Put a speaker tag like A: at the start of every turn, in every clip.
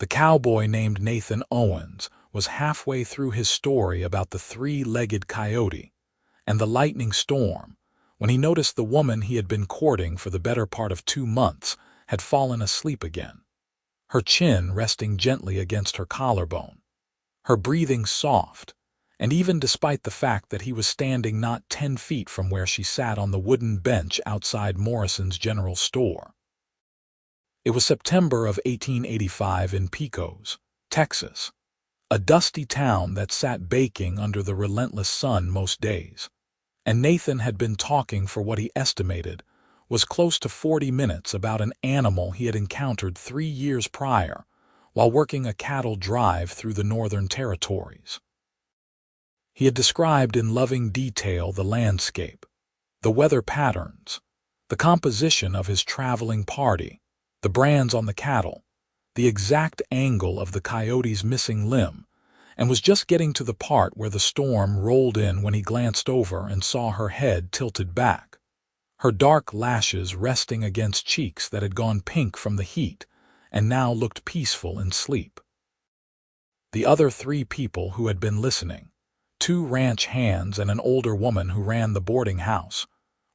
A: The cowboy named Nathan Owens was halfway through his story about the three-legged coyote and the lightning storm when he noticed the woman he had been courting for the better part of 2 months had fallen asleep again, her chin resting gently against her collarbone, her breathing soft, and even despite the fact that he was standing not 10 feet from where she sat on the wooden bench outside Morrison's general store. It was September of 1885 in Pecos, Texas, a dusty town that sat baking under the relentless sun most days, and Nathan had been talking for what he estimated was close to 40 minutes about an animal he had encountered 3 years prior while working a cattle drive through the Northern Territories. He had described in loving detail the landscape, the weather patterns, the composition of his traveling party, the brands on the cattle, the exact angle of the coyote's missing limb, and was just getting to the part where the storm rolled in when he glanced over and saw her head tilted back, her dark lashes resting against cheeks that had gone pink from the heat and now looked peaceful in sleep. The other 3 people who had been listening, 2 ranch hands and an older woman who ran the boarding house,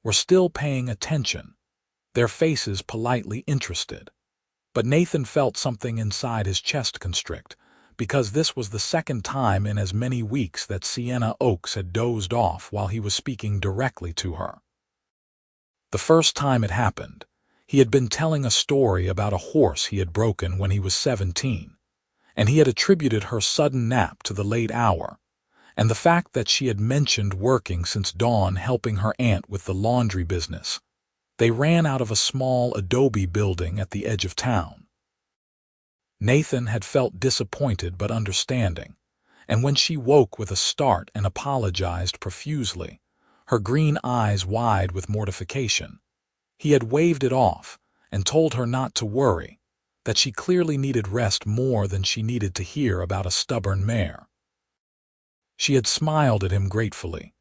A: were still paying attention, their faces politely interested. But Nathan felt something inside his chest constrict, because this was the second time in as many weeks that Sienna Oakes had dozed off while he was speaking directly to her. The first time it happened, he had been telling a story about a horse he had broken when he was 17, and he had attributed her sudden nap to the late hour, and the fact that she had mentioned working since dawn helping her aunt with the laundry business. They ran out of a small adobe building at the edge of town. Nathan had felt disappointed but understanding, and when she woke with a start and apologized profusely, her green eyes wide with mortification, he had waved it off and told her not to worry, that she clearly needed rest more than she needed to hear about a stubborn mare. She had smiled at him gratefully,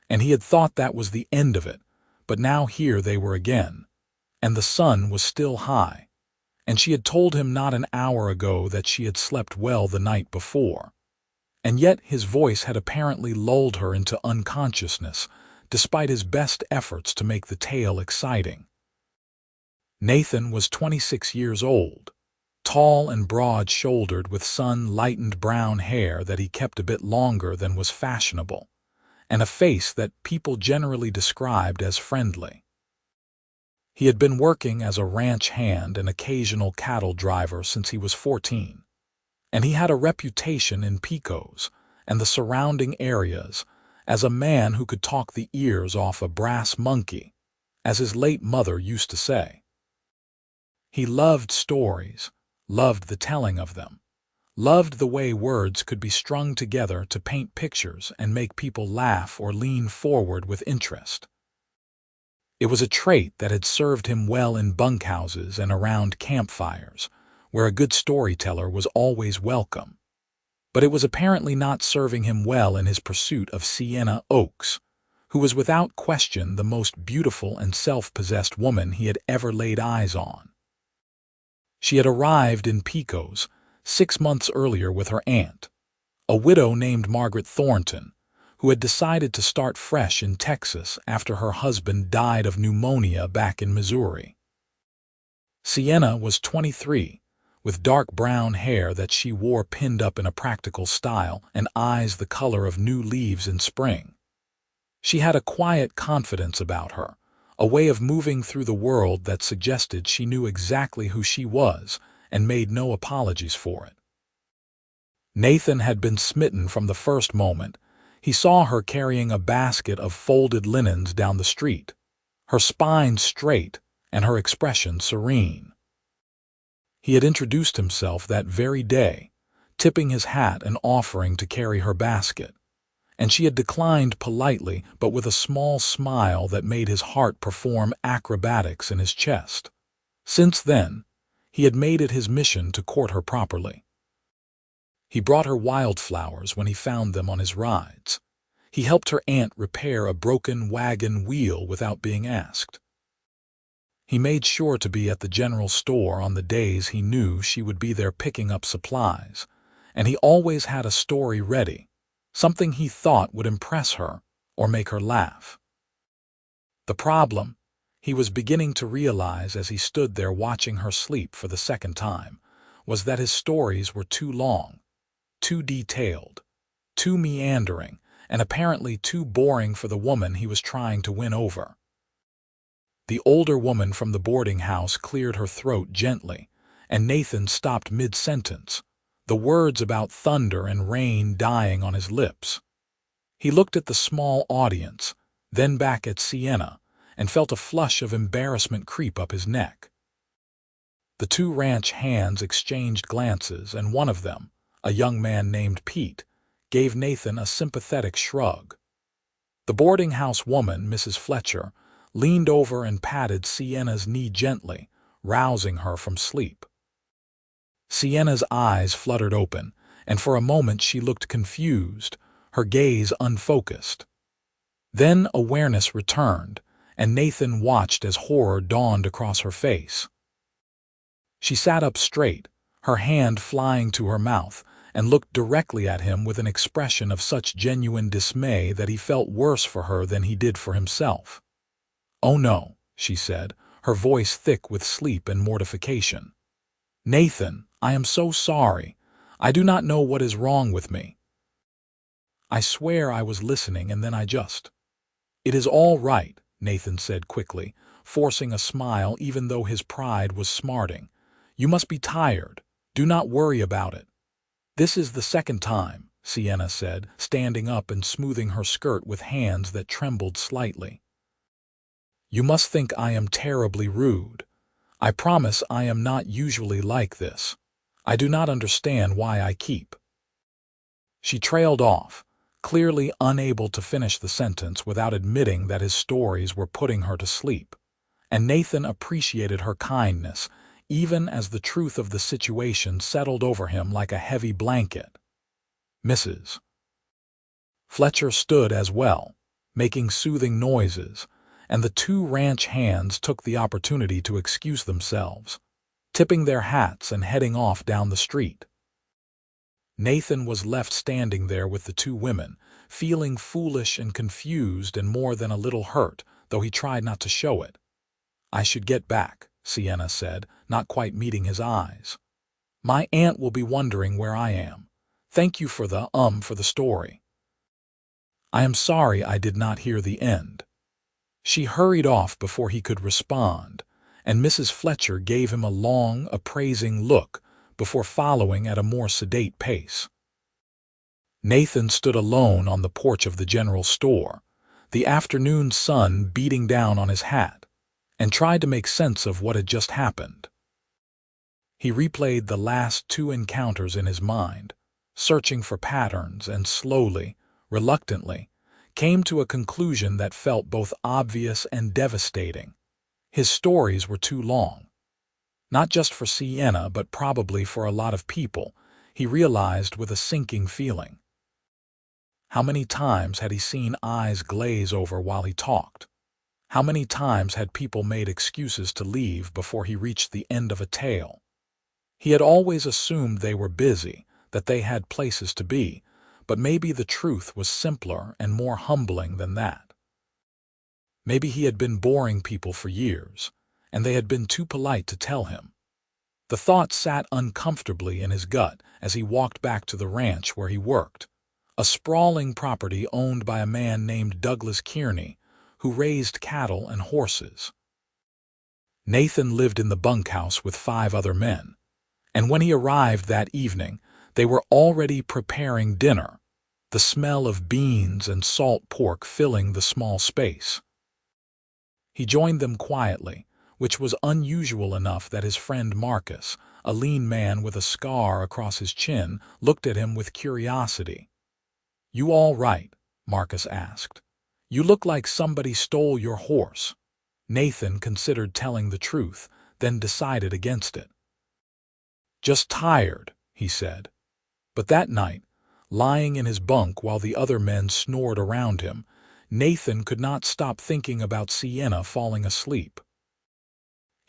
A: and he had thought that was the end of it, but now here they were again, and the sun was still high, and she had told him not an hour ago that she had slept well the night before, and yet his voice had apparently lulled her into unconsciousness despite his best efforts to make the tale exciting. Nathan was 26 years old, tall and broad-shouldered with sun-lightened brown hair that he kept a bit longer than was fashionable, and a face that people generally described as friendly. He had been working as a ranch hand and occasional cattle driver since he was 14, and he had a reputation in Pecos and the surrounding areas as a man who could talk the ears off a brass monkey, as his late mother used to say. He loved stories, loved the telling of them, loved the way words could be strung together to paint pictures and make people laugh or lean forward with interest. It was a trait that had served him well in bunkhouses and around campfires, where a good storyteller was always welcome. But it was apparently not serving him well in his pursuit of Sienna Oakes, who was without question the most beautiful and self-possessed woman he had ever laid eyes on. She had arrived in Pecos 6 months earlier with her aunt, a widow named Margaret Thornton, who had decided to start fresh in Texas after her husband died of pneumonia back in Missouri. Sienna was 23, with dark brown hair that she wore pinned up in a practical style and eyes the color of new leaves in spring. She had a quiet confidence about her, a way of moving through the world that suggested she knew exactly who she was and made no apologies for it. Nathan had been smitten from the first moment he saw her carrying a basket of folded linens down the street, her spine straight and her expression serene. He had introduced himself that very day, tipping his hat and offering to carry her basket, and she had declined politely but with a small smile that made his heart perform acrobatics in his chest. Since then, he had made it his mission to court her properly. He brought her wildflowers when he found them on his rides. He helped her aunt repair a broken wagon wheel without being asked. He made sure to be at the general store on the days he knew she would be there picking up supplies, and he always had a story ready, something he thought would impress her or make her laugh. The problem, he was beginning to realize as he stood there watching her sleep for the second time, was that his stories were too long, too detailed, too meandering, and apparently too boring for the woman he was trying to win over. The older woman from the boarding house cleared her throat gently, and Nathan stopped mid-sentence, the words about thunder and rain dying on his lips. He looked at the small audience, then back at Sienna, and felt a flush of embarrassment creep up his neck. The two ranch hands exchanged glances, and one of them, a young man named Pete, gave Nathan a sympathetic shrug. The boarding house woman, Mrs. Fletcher, leaned over and patted Sienna's knee gently, rousing her from sleep. Sienna's eyes fluttered open, and for a moment she looked confused, her gaze unfocused. Then awareness returned, and Nathan watched as horror dawned across her face. She sat up straight, her hand flying to her mouth, and looked directly at him with an expression of such genuine dismay that he felt worse for her than he did for himself. "Oh no," she said, her voice thick with sleep and mortification. "Nathan, I am so sorry. I do not know what is wrong with me. I swear I was listening and then I just—" "It is all right," Nathan said quickly, forcing a smile even though his pride was smarting. "You must be tired. Do not worry about it." "This is the second time," Sienna said, standing up and smoothing her skirt with hands that trembled slightly. "You must think I am terribly rude. I promise I am not usually like this. I do not understand why I keep—" She trailed off, clearly unable to finish the sentence without admitting that his stories were putting her to sleep, and Nathan appreciated her kindness, even as the truth of the situation settled over him like a heavy blanket. Mrs. Fletcher stood as well, making soothing noises, and the two ranch hands took the opportunity to excuse themselves, tipping their hats and heading off down the street. Nathan was left standing there with the two women, feeling foolish and confused and more than a little hurt, though he tried not to show it. "I should get back," Sienna said, not quite meeting his eyes. "My aunt will be wondering where I am. Thank you for the story. I am sorry I did not hear the end." She hurried off before he could respond, and Mrs. Fletcher gave him a long, appraising look before following at a more sedate pace. Nathan stood alone on the porch of the general store, the afternoon sun beating down on his hat, and tried to make sense of what had just happened. He replayed the last two encounters in his mind, searching for patterns, and slowly, reluctantly, came to a conclusion that felt both obvious and devastating. His stories were too long. Not just for Sienna, but probably for a lot of people, he realized with a sinking feeling. How many times had he seen eyes glaze over while he talked? How many times had people made excuses to leave before he reached the end of a tale? He had always assumed they were busy, that they had places to be, but maybe the truth was simpler and more humbling than that. Maybe he had been boring people for years, and they had been too polite to tell him. The thought sat uncomfortably in his gut as he walked back to the ranch where he worked, a sprawling property owned by a man named Douglas Kearney, who raised cattle and horses. Nathan lived in the bunkhouse with 5 other men, and when he arrived that evening, they were already preparing dinner, the smell of beans and salt pork filling the small space. He joined them quietly, which was unusual enough that his friend Marcus, a lean man with a scar across his chin, looked at him with curiosity. "You all right?" Marcus asked. "You look like somebody stole your horse." Nathan considered telling the truth, then decided against it. "Just tired," he said. But that night, lying in his bunk while the other men snored around him, Nathan could not stop thinking about Sienna falling asleep.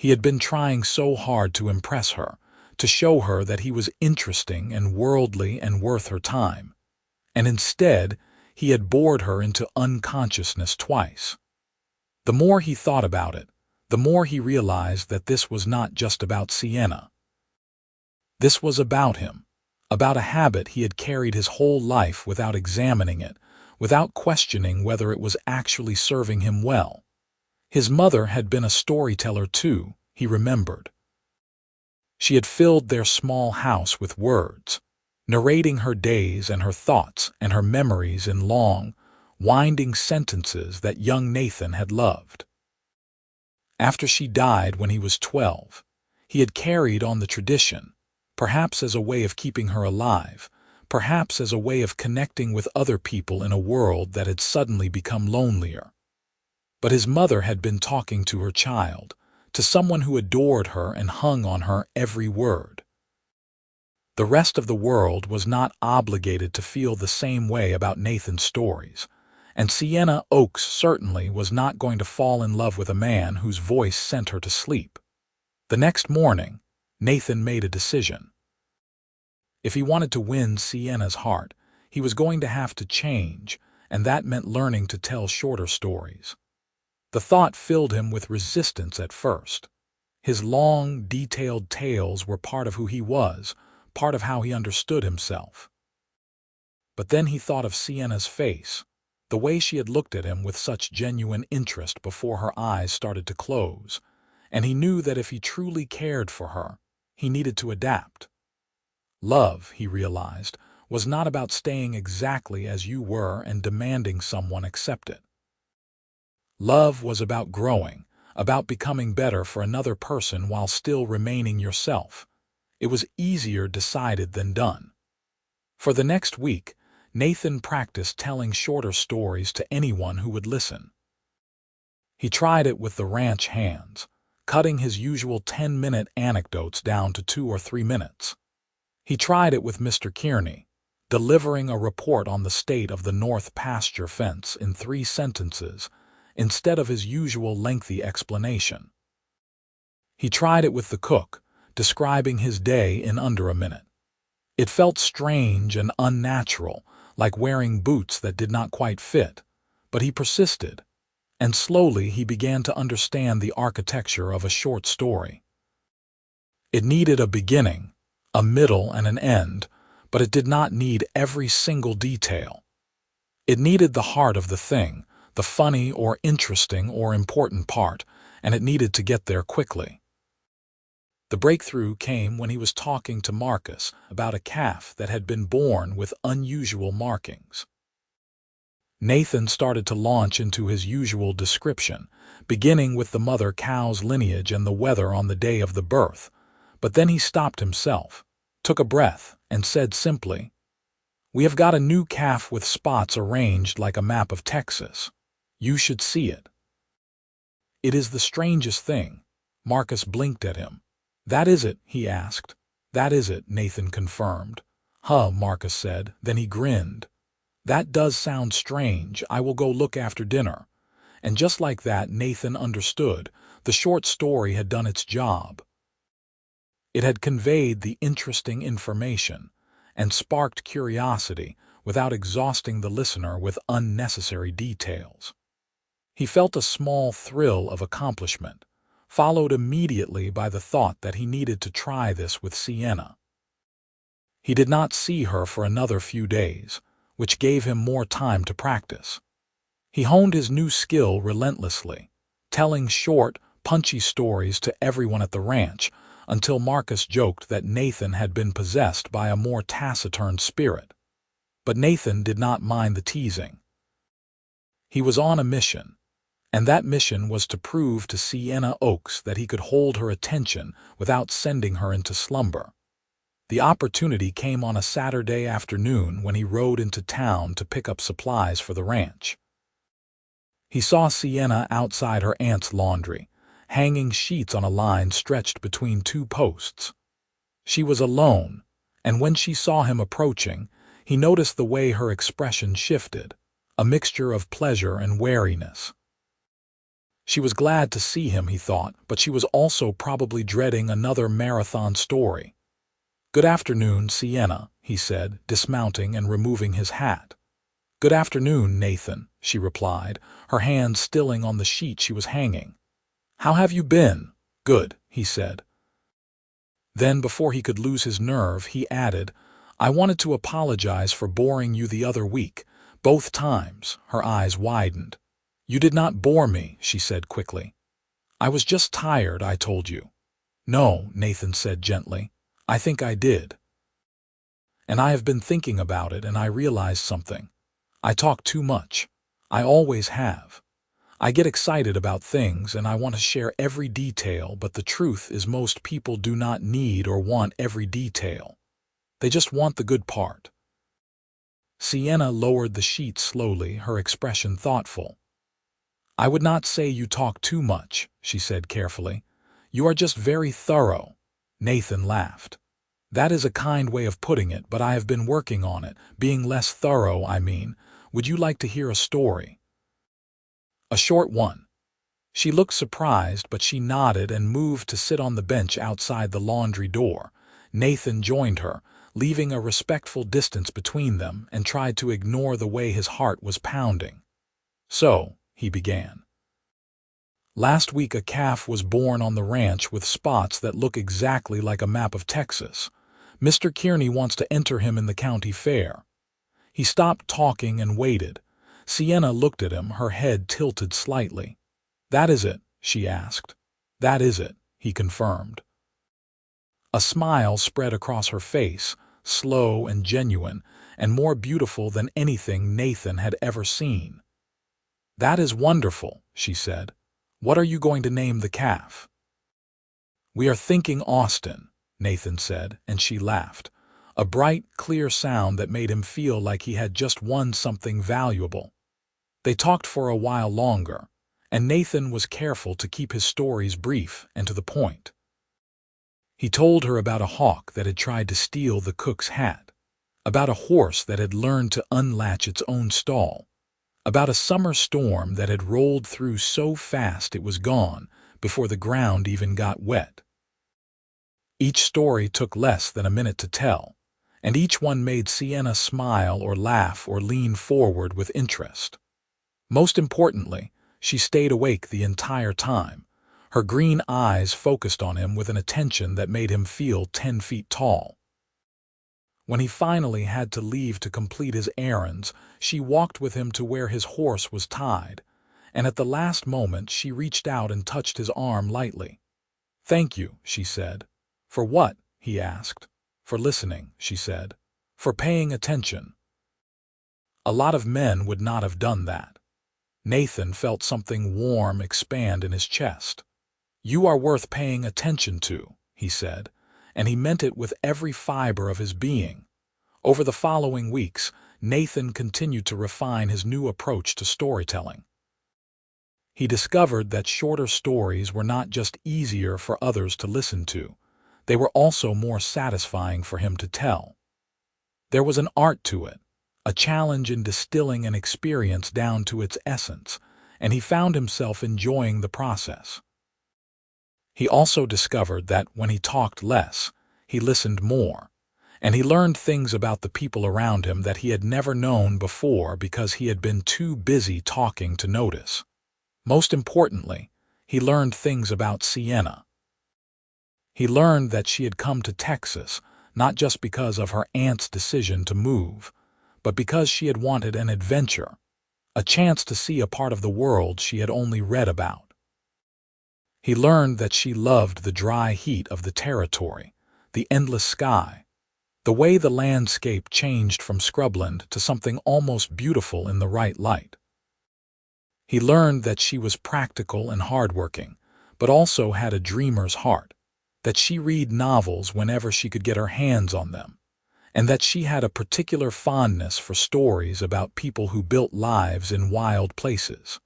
A: He had been trying so hard to impress her, to show her that he was interesting and worldly and worth her time. And instead, he had bored her into unconsciousness twice. The more he thought about it, the more he realized that this was not just about Sienna. This was about him, about a habit he had carried his whole life without examining it, without questioning whether it was actually serving him well. His mother had been a storyteller too, he remembered. She had filled their small house with words, narrating her days and her thoughts and her memories in long, winding sentences that young Nathan had loved. After she died when he was 12, he had carried on the tradition, perhaps as a way of keeping her alive, perhaps as a way of connecting with other people in a world that had suddenly become lonelier. But his mother had been talking to her child, to someone who adored her and hung on her every word. The rest of the world was not obligated to feel the same way about Nathan's stories, and Sienna Oakes certainly was not going to fall in love with a man whose voice sent her to sleep. The next morning, Nathan made a decision. If he wanted to win Sienna's heart, he was going to have to change, and that meant learning to tell shorter stories. The thought filled him with resistance at first. His long, detailed tales were part of who he was, part of how he understood himself. But then he thought of Sienna's face, the way she had looked at him with such genuine interest before her eyes started to close, and he knew that if he truly cared for her, he needed to adapt. Love, he realized, was not about staying exactly as you were and demanding someone accept it. Love was about growing, about becoming better for another person while still remaining yourself. It was easier decided than done. For the next week, Nathan practiced telling shorter stories to anyone who would listen. He tried it with the ranch hands, cutting his usual 10-minute anecdotes down to 2 or 3 minutes. He tried it with Mr. Kearney, delivering a report on the state of the north pasture fence in 3 sentences instead of his usual lengthy explanation. He tried it with the cook, describing his day in under a minute. It felt strange and unnatural, like wearing boots that did not quite fit, but he persisted, and slowly he began to understand the architecture of a short story. It needed a beginning, a middle, and an end, but it did not need every single detail. It needed the heart of the thing, the funny or interesting or important part, and it needed to get there quickly. The breakthrough came when he was talking to Marcus about a calf that had been born with unusual markings. Nathan started to launch into his usual description, beginning with the mother cow's lineage and the weather on the day of the birth, but then he stopped himself, took a breath, and said simply, "We have got a new calf with spots arranged like a map of Texas. You should see it." "It is the strangest thing." Marcus blinked at him. "That is it?" he asked. "That is it," Nathan confirmed. "Huh," Marcus said, then he grinned. "That does sound strange. I will go look after dinner." And just like that, Nathan understood. The short story had done its job. It had conveyed the interesting information and sparked curiosity without exhausting the listener with unnecessary details. He felt a small thrill of accomplishment, followed immediately by the thought that he needed to try this with Sienna. He did not see her for another few days, which gave him more time to practice. He honed his new skill relentlessly, telling short, punchy stories to everyone at the ranch until Marcus joked that Nathan had been possessed by a more taciturn spirit. But Nathan did not mind the teasing. He was on a mission, and that mission was to prove to Sienna Oakes that he could hold her attention without sending her into slumber. The opportunity came on a Saturday afternoon when he rode into town to pick up supplies for the ranch. He saw Sienna outside her aunt's laundry, hanging sheets on a line stretched between 2 posts. She was alone, and when she saw him approaching, he noticed the way her expression shifted, a mixture of pleasure and wariness. She was glad to see him, he thought, but she was also probably dreading another marathon story. "Good afternoon, Sienna," he said, dismounting and removing his hat. "Good afternoon, Nathan," she replied, her hand stilling on the sheet she was hanging. "How have you been?" "Good," he said. Then, before he could lose his nerve, he added, "I wanted to apologize for boring you the other week. Both times." Her eyes widened. "You did not bore me," she said quickly. "I was just tired, I told you." "No," Nathan said gently. "I think I did. And I have been thinking about it, and I realized something. I talk too much. I always have. I get excited about things, and I want to share every detail, but the truth is most people do not need or want every detail. They just want the good part." Sienna lowered the sheet slowly, her expression thoughtful. "I would not say you talk too much," she said carefully. "You are just very thorough." Nathan laughed. "That is a kind way of putting it, but I have been working on it, being less thorough, I mean. Would you like to hear a story?" "A short one." She looked surprised, but she nodded and moved to sit on the bench outside the laundry door. Nathan joined her, leaving a respectful distance between them, and tried to ignore the way his heart was pounding. "So," he began. "Last week a calf was born on the ranch with spots that look exactly like a map of Texas. Mr. Kearney wants to enter him in the county fair." He stopped talking and waited. Sienna looked at him, her head tilted slightly. "That is it?" she asked. "That is it," he confirmed. A smile spread across her face, slow and genuine, and more beautiful than anything Nathan had ever seen. "That is wonderful," she said. "What are you going to name the calf?" "We are thinking Austin," Nathan said, and she laughed. A bright, clear sound that made him feel like he had just won something valuable. They talked for a while longer, and Nathan was careful to keep his stories brief and to the point. He told her about a hawk that had tried to steal the cook's hat, about a horse that had learned to unlatch its own stall, about a summer storm that had rolled through so fast it was gone before the ground even got wet. Each story took less than a minute to tell, and each one made Sienna smile or laugh or lean forward with interest. Most importantly, she stayed awake the entire time, her green eyes focused on him with an attention that made him feel 10 feet tall. When he finally had to leave to complete his errands, she walked with him to where his horse was tied, and at the last moment she reached out and touched his arm lightly. "Thank you," she said. "For what?" he asked. "For listening," she said. "For paying attention." A lot of men would not have done that. Nathan felt something warm expand in his chest. "You are worth paying attention to," he said, and he meant it with every fiber of his being. Over the following weeks, Nathan continued to refine his new approach to storytelling. He discovered that shorter stories were not just easier for others to listen to, they were also more satisfying for him to tell. There was an art to it, a challenge in distilling an experience down to its essence, and he found himself enjoying the process. He also discovered that when he talked less, he listened more, and he learned things about the people around him that he had never known before because he had been too busy talking to notice. Most importantly, he learned things about Sienna. He learned that she had come to Texas not just because of her aunt's decision to move, but because she had wanted an adventure, a chance to see a part of the world she had only read about. He learned that she loved the dry heat of the territory, the endless sky, the way the landscape changed from scrubland to something almost beautiful in the right light. He learned that she was practical and hardworking, but also had a dreamer's heart, that she read novels whenever she could get her hands on them, and that she had a particular fondness for stories about people who built lives in wild places.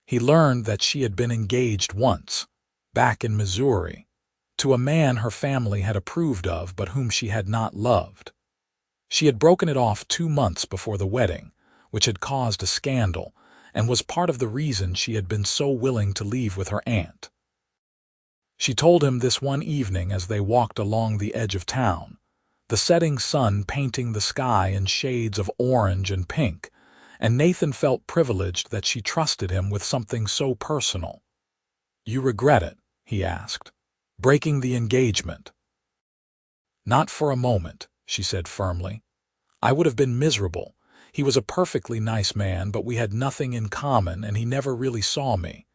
A: He learned that she had been engaged once, back in Missouri, to a man her family had approved of but whom she had not loved. She had broken it off 2 months before the wedding, which had caused a scandal, and was part of the reason she had been so willing to leave with her aunt. She told him this one evening as they walked along the edge of town, the setting sun painting the sky in shades of orange and pink, and Nathan felt privileged that she trusted him with something so personal. "You regret it?" he asked. "Breaking the engagement?" "Not for a moment," she said firmly. "I would have been miserable. He was a perfectly nice man, but we had nothing in common, and he never really saw me.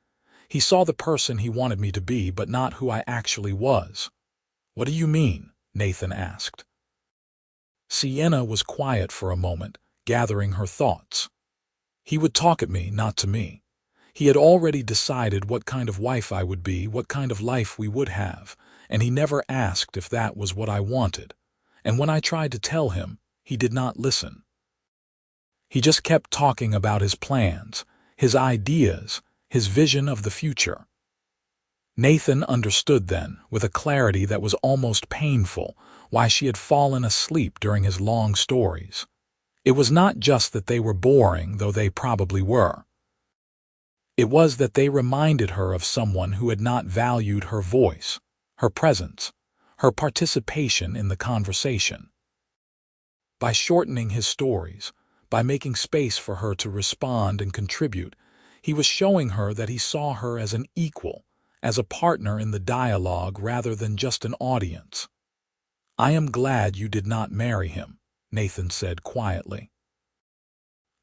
A: He saw the person he wanted me to be, but not who I actually was." "What do you mean?" Nathan asked. Sienna was quiet for a moment, gathering her thoughts. "He would talk at me, not to me. He had already decided what kind of wife I would be, what kind of life we would have, and he never asked if that was what I wanted. And when I tried to tell him, he did not listen. He just kept talking about his plans, his ideas, his vision of the future." Nathan understood then, with a clarity that was almost painful, why she had fallen asleep during his long stories. It was not just that they were boring, though they probably were. It was that they reminded her of someone who had not valued her voice, her presence, her participation in the conversation. By shortening his stories, by making space for her to respond and contribute, he was showing her that he saw her as an equal, as a partner in the dialogue rather than just an audience. "I am glad you did not marry him," Nathan said quietly.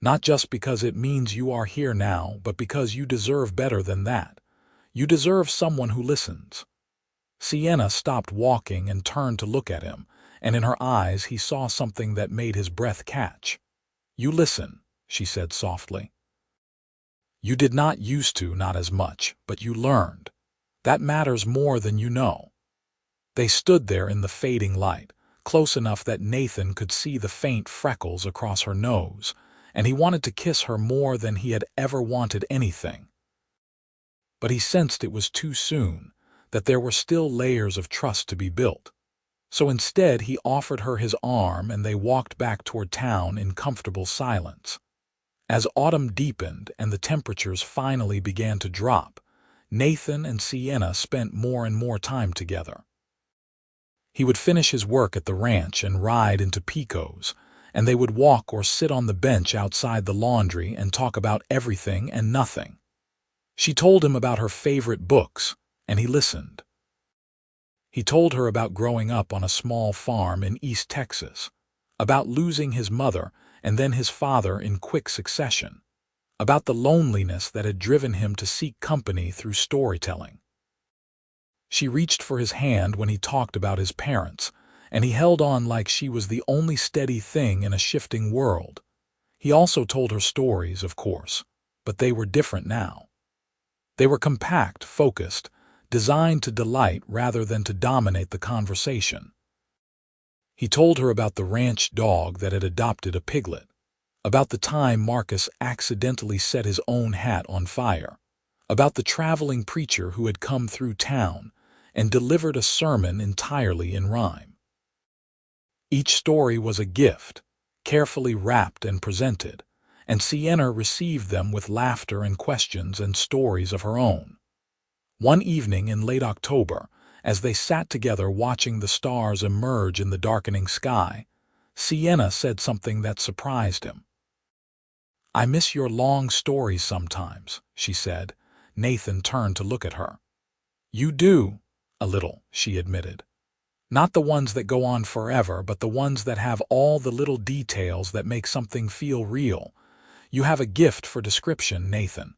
A: "Not just because it means you are here now, but because you deserve better than that. You deserve someone who listens." Sienna stopped walking and turned to look at him, and in her eyes he saw something that made his breath catch. "You listen," she said softly. "You did not used to, not as much, but you learned. That matters more than you know." They stood there in the fading light, close enough that Nathan could see the faint freckles across her nose, and he wanted to kiss her more than he had ever wanted anything. But he sensed it was too soon, that there were still layers of trust to be built. So instead he offered her his arm and they walked back toward town in comfortable silence. As autumn deepened and the temperatures finally began to drop, Nathan and Sienna spent more and more time together. He would finish his work at the ranch and ride into Pecos, and they would walk or sit on the bench outside the laundry and talk about everything and nothing. She told him about her favorite books, and he listened. He told her about growing up on a small farm in East Texas, about losing his mother and then his father in quick succession, about the loneliness that had driven him to seek company through storytelling. She reached for his hand when he talked about his parents, and he held on like she was the only steady thing in a shifting world. He also told her stories, of course, but they were different now. They were compact, focused, designed to delight rather than to dominate the conversation. He told her about the ranch dog that had adopted a piglet, about the time Marcus accidentally set his own hat on fire, about the traveling preacher who had come through town and delivered a sermon entirely in rhyme. Each story was a gift, carefully wrapped and presented, and Sienna received them with laughter and questions and stories of her own. One evening in late October, as they sat together watching the stars emerge in the darkening sky, Sienna said something that surprised him. "I miss your long stories sometimes," she said. Nathan turned to look at her. "You do, a little," she admitted. "Not the ones that go on forever, but the ones that have all the little details that make something feel real. You have a gift for description, Nathan.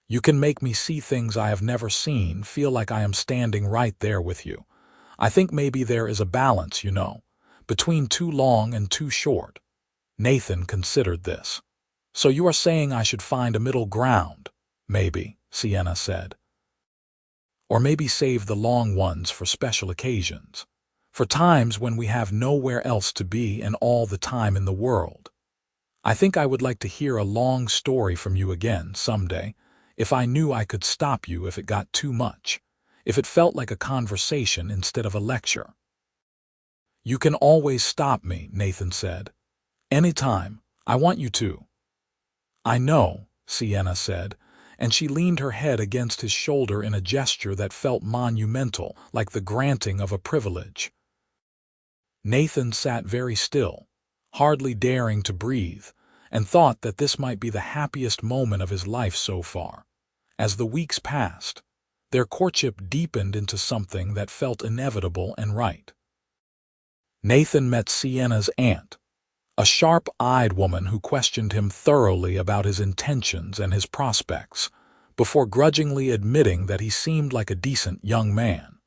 A: You can make me see things I have never seen, feel like I am standing right there with you. I think maybe there is a balance, between too long and too short." Nathan considered this. "So you are saying I should find a middle ground?" "Maybe," Sienna said. "Or maybe save the long ones for special occasions, for times when we have nowhere else to be and all the time in the world. I think I would like to hear a long story from you again someday, if I knew I could stop you if it got too much, if it felt like a conversation instead of a lecture." "You can always stop me," Nathan said. "Anytime. I want you to." "I know," Sienna said, and she leaned her head against his shoulder in a gesture that felt monumental, like the granting of a privilege. Nathan sat very still, hardly daring to breathe, and thought that this might be the happiest moment of his life so far. As the weeks passed, their courtship deepened into something that felt inevitable and right. Nathan met Sienna's aunt, a sharp-eyed woman who questioned him thoroughly about his intentions and his prospects, before grudgingly admitting that he seemed like a decent young man.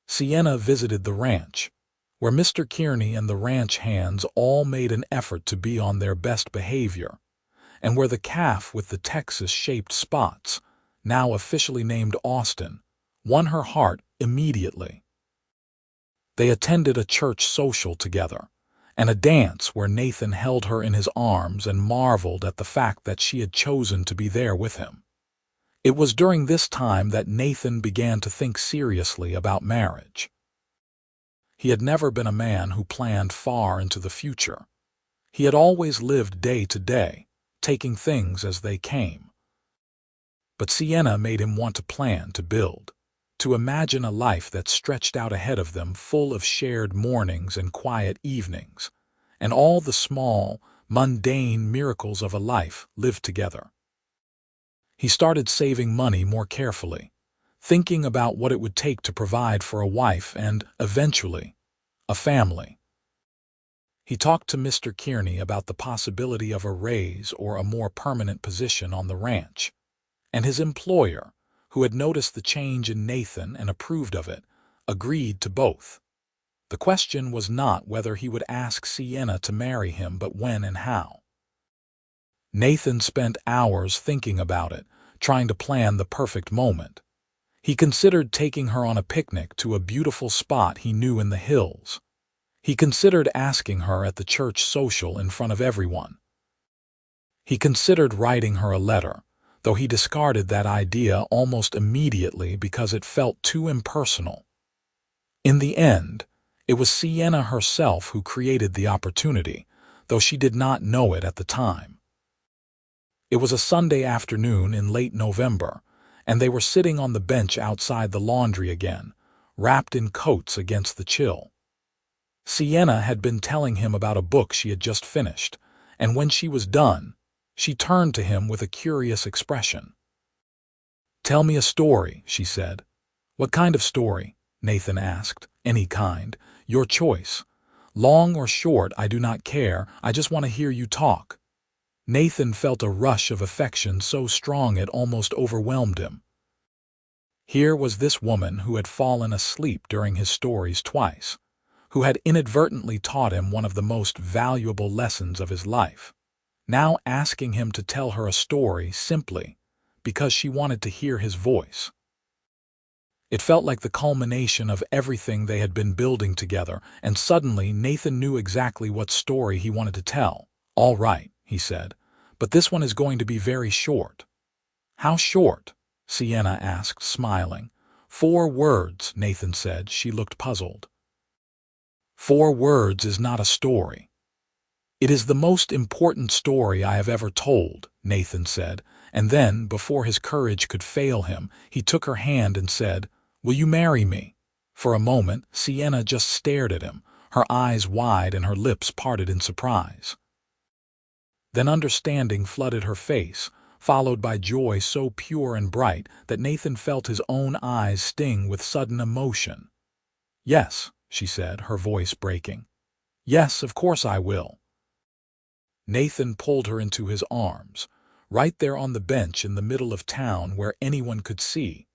A: Sienna visited the ranch, where Mr. Kearney and the ranch hands all made an effort to be on their best behavior, and where the calf with the Texas-shaped spots, now officially named Austin, won her heart immediately. They attended a church social together, and a dance where Nathan held her in his arms and marveled at the fact that she had chosen to be there with him. It was during this time that Nathan began to think seriously about marriage. He had never been a man who planned far into the future. He had always lived day to day, taking things as they came. But Sienna made him want to plan, to build, to imagine a life that stretched out ahead of them, full of shared mornings and quiet evenings, and all the small, mundane miracles of a life lived together. He started saving money more carefully, thinking about what it would take to provide for a wife and, eventually, a family. He talked to Mr. Kearney about the possibility of a raise or a more permanent position on the ranch, and his employer, who had noticed the change in Nathan and approved of it, agreed to both. The question was not whether he would ask Sienna to marry him, but when and how. Nathan spent hours thinking about it, trying to plan the perfect moment. He considered taking her on a picnic to a beautiful spot he knew in the hills. He considered asking her at the church social in front of everyone. He considered writing her a letter, though he discarded that idea almost immediately because it felt too impersonal. In the end, it was Sienna herself who created the opportunity, though she did not know it at the time. It was a Sunday afternoon in late November, and they were sitting on the bench outside the laundry again, wrapped in coats against the chill. Sienna had been telling him about a book she had just finished, and when she was done, she turned to him with a curious expression. "Tell me a story," she said. "What kind of story?" Nathan asked. "Any kind. Your choice. Long or short, I do not care. I just want to hear you talk." Nathan felt a rush of affection so strong it almost overwhelmed him. Here was this woman who had fallen asleep during his stories twice, who had inadvertently taught him one of the most valuable lessons of his life, now asking him to tell her a story simply because she wanted to hear his voice. It felt like the culmination of everything they had been building together, and suddenly Nathan knew exactly what story he wanted to tell. "All right," he said, "but this one is going to be very short." "How short?" Sienna asked, smiling. 4 words, Nathan said. She looked puzzled. 4 words is not a story. "It is the most important story I have ever told," Nathan said, and then, before his courage could fail him, he took her hand and said, "Will you marry me?" For a moment, Sienna just stared at him, her eyes wide and her lips parted in surprise. Then understanding flooded her face, followed by joy so pure and bright that Nathan felt his own eyes sting with sudden emotion. "Yes," she said, her voice breaking. "Yes, of course I will." Nathan pulled her into his arms, right there on the bench in the middle of town where anyone could see,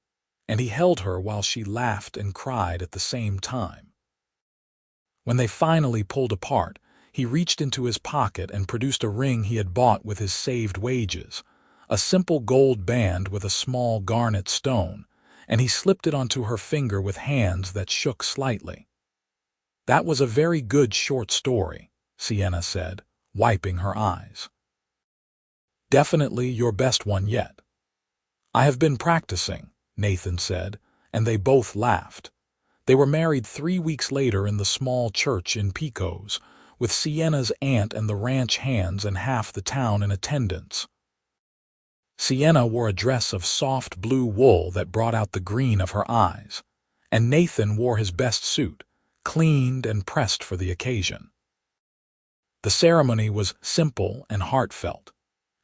A: and he held her while she laughed and cried at the same time. When they finally pulled apart, he reached into his pocket and produced a ring he had bought with his saved wages, a simple gold band with a small garnet stone, and he slipped it onto her finger with hands that shook slightly. "That was a very good short story," Sienna said, wiping her eyes. "Definitely your best one yet." "I have been practicing," Nathan said, and they both laughed. They were married 3 weeks later in the small church in Pecos, with Sienna's aunt and the ranch hands and half the town in attendance. Sienna wore a dress of soft blue wool that brought out the green of her eyes, and Nathan wore his best suit, cleaned and pressed for the occasion. The ceremony was simple and heartfelt,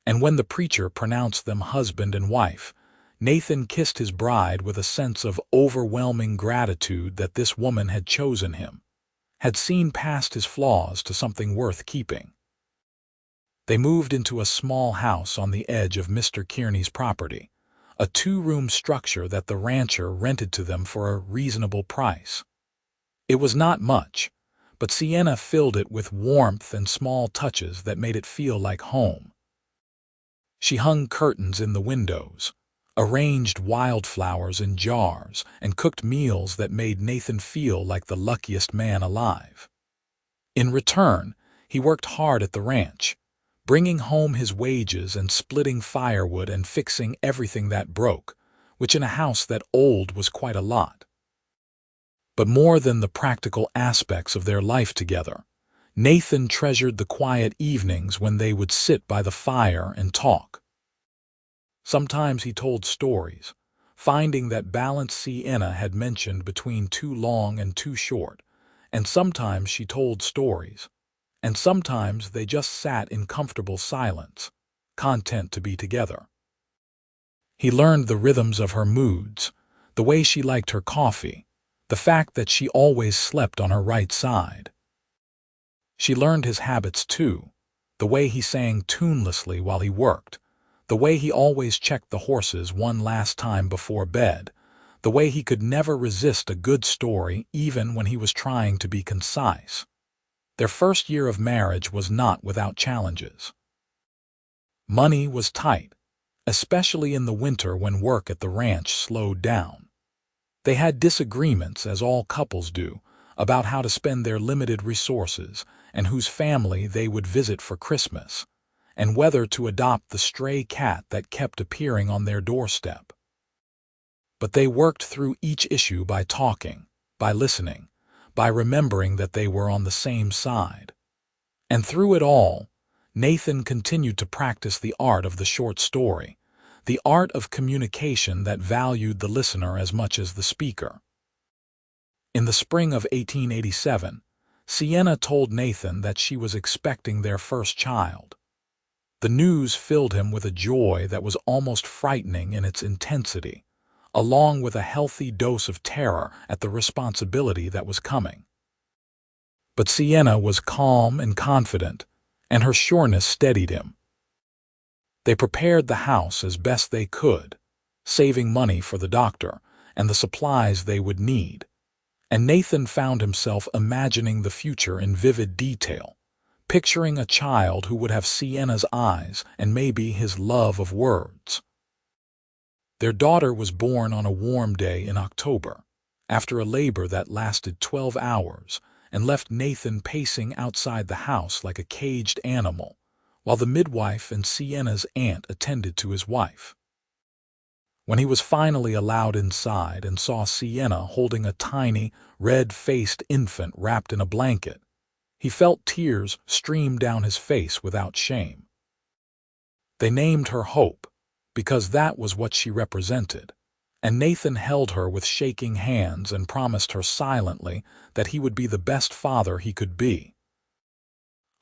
A: and when the preacher pronounced them husband and wife, Nathan kissed his bride with a sense of overwhelming gratitude that this woman had chosen him, had seen past his flaws to something worth keeping. They moved into a small house on the edge of Mr. Kearney's property, a two-room structure that the rancher rented to them for a reasonable price. It was not much, but Sienna filled it with warmth and small touches that made it feel like home. She hung curtains in the windows, arranged wildflowers in jars, and cooked meals that made Nathan feel like the luckiest man alive. In return, he worked hard at the ranch, bringing home his wages and splitting firewood and fixing everything that broke, which in a house that old was quite a lot. But more than the practical aspects of their life together, Nathan treasured the quiet evenings when they would sit by the fire and talk. Sometimes he told stories, finding that balance Sienna had mentioned between too long and too short, and sometimes she told stories, and sometimes they just sat in comfortable silence, content to be together. He learned the rhythms of her moods, the way she liked her coffee, the fact that she always slept on her right side. She learned his habits too, the way he sang tunelessly while he worked, the way he always checked the horses one last time before bed, the way he could never resist a good story even when he was trying to be concise. Their first year of marriage was not without challenges. Money was tight, especially in the winter when work at the ranch slowed down. They had disagreements, as all couples do, about how to spend their limited resources and whose family they would visit for Christmas, and whether to adopt the stray cat that kept appearing on their doorstep. But they worked through each issue by talking, by listening, by remembering that they were on the same side. And through it all, Nathan continued to practice the art of the short story, the art of communication that valued the listener as much as the speaker. In the spring of 1887, Sienna told Nathan that she was expecting their first child. The news filled him with a joy that was almost frightening in its intensity, along with a healthy dose of terror at the responsibility that was coming. But Sienna was calm and confident, and her sureness steadied him. They prepared the house as best they could, saving money for the doctor and the supplies they would need, and Nathan found himself imagining the future in vivid detail, picturing a child who would have Sienna's eyes and maybe his love of words. Their daughter was born on a warm day in October, after a labor that lasted 12 hours and left Nathan pacing outside the house like a caged animal, while the midwife and Sienna's aunt attended to his wife. When he was finally allowed inside and saw Sienna holding a tiny, red-faced infant wrapped in a blanket, he felt tears stream down his face without shame. They named her Hope, because that was what she represented, and Nathan held her with shaking hands and promised her silently that he would be the best father he could be.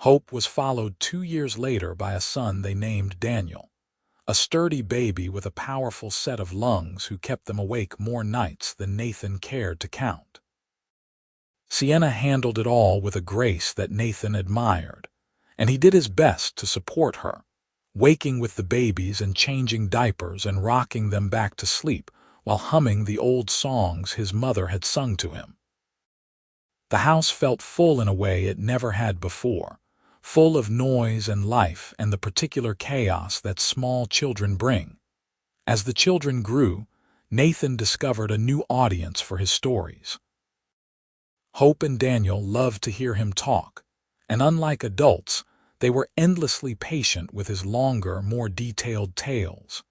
A: Hope was followed 2 years later by a son they named Daniel, a sturdy baby with a powerful set of lungs who kept them awake more nights than Nathan cared to count. Sienna handled it all with a grace that Nathan admired, and he did his best to support her, waking with the babies and changing diapers and rocking them back to sleep while humming the old songs his mother had sung to him. The house felt full in a way it never had before, full of noise and life and the particular chaos that small children bring. As the children grew, Nathan discovered a new audience for his stories. Hope and Daniel loved to hear him talk, and unlike adults, they were endlessly patient with his longer, more detailed tales.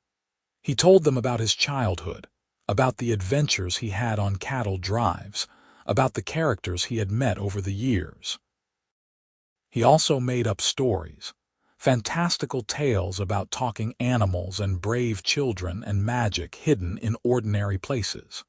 A: He told them about his childhood, about the adventures he had on cattle drives, about the characters he had met over the years. He also made up stories, fantastical tales about talking animals and brave children and magic hidden in ordinary places.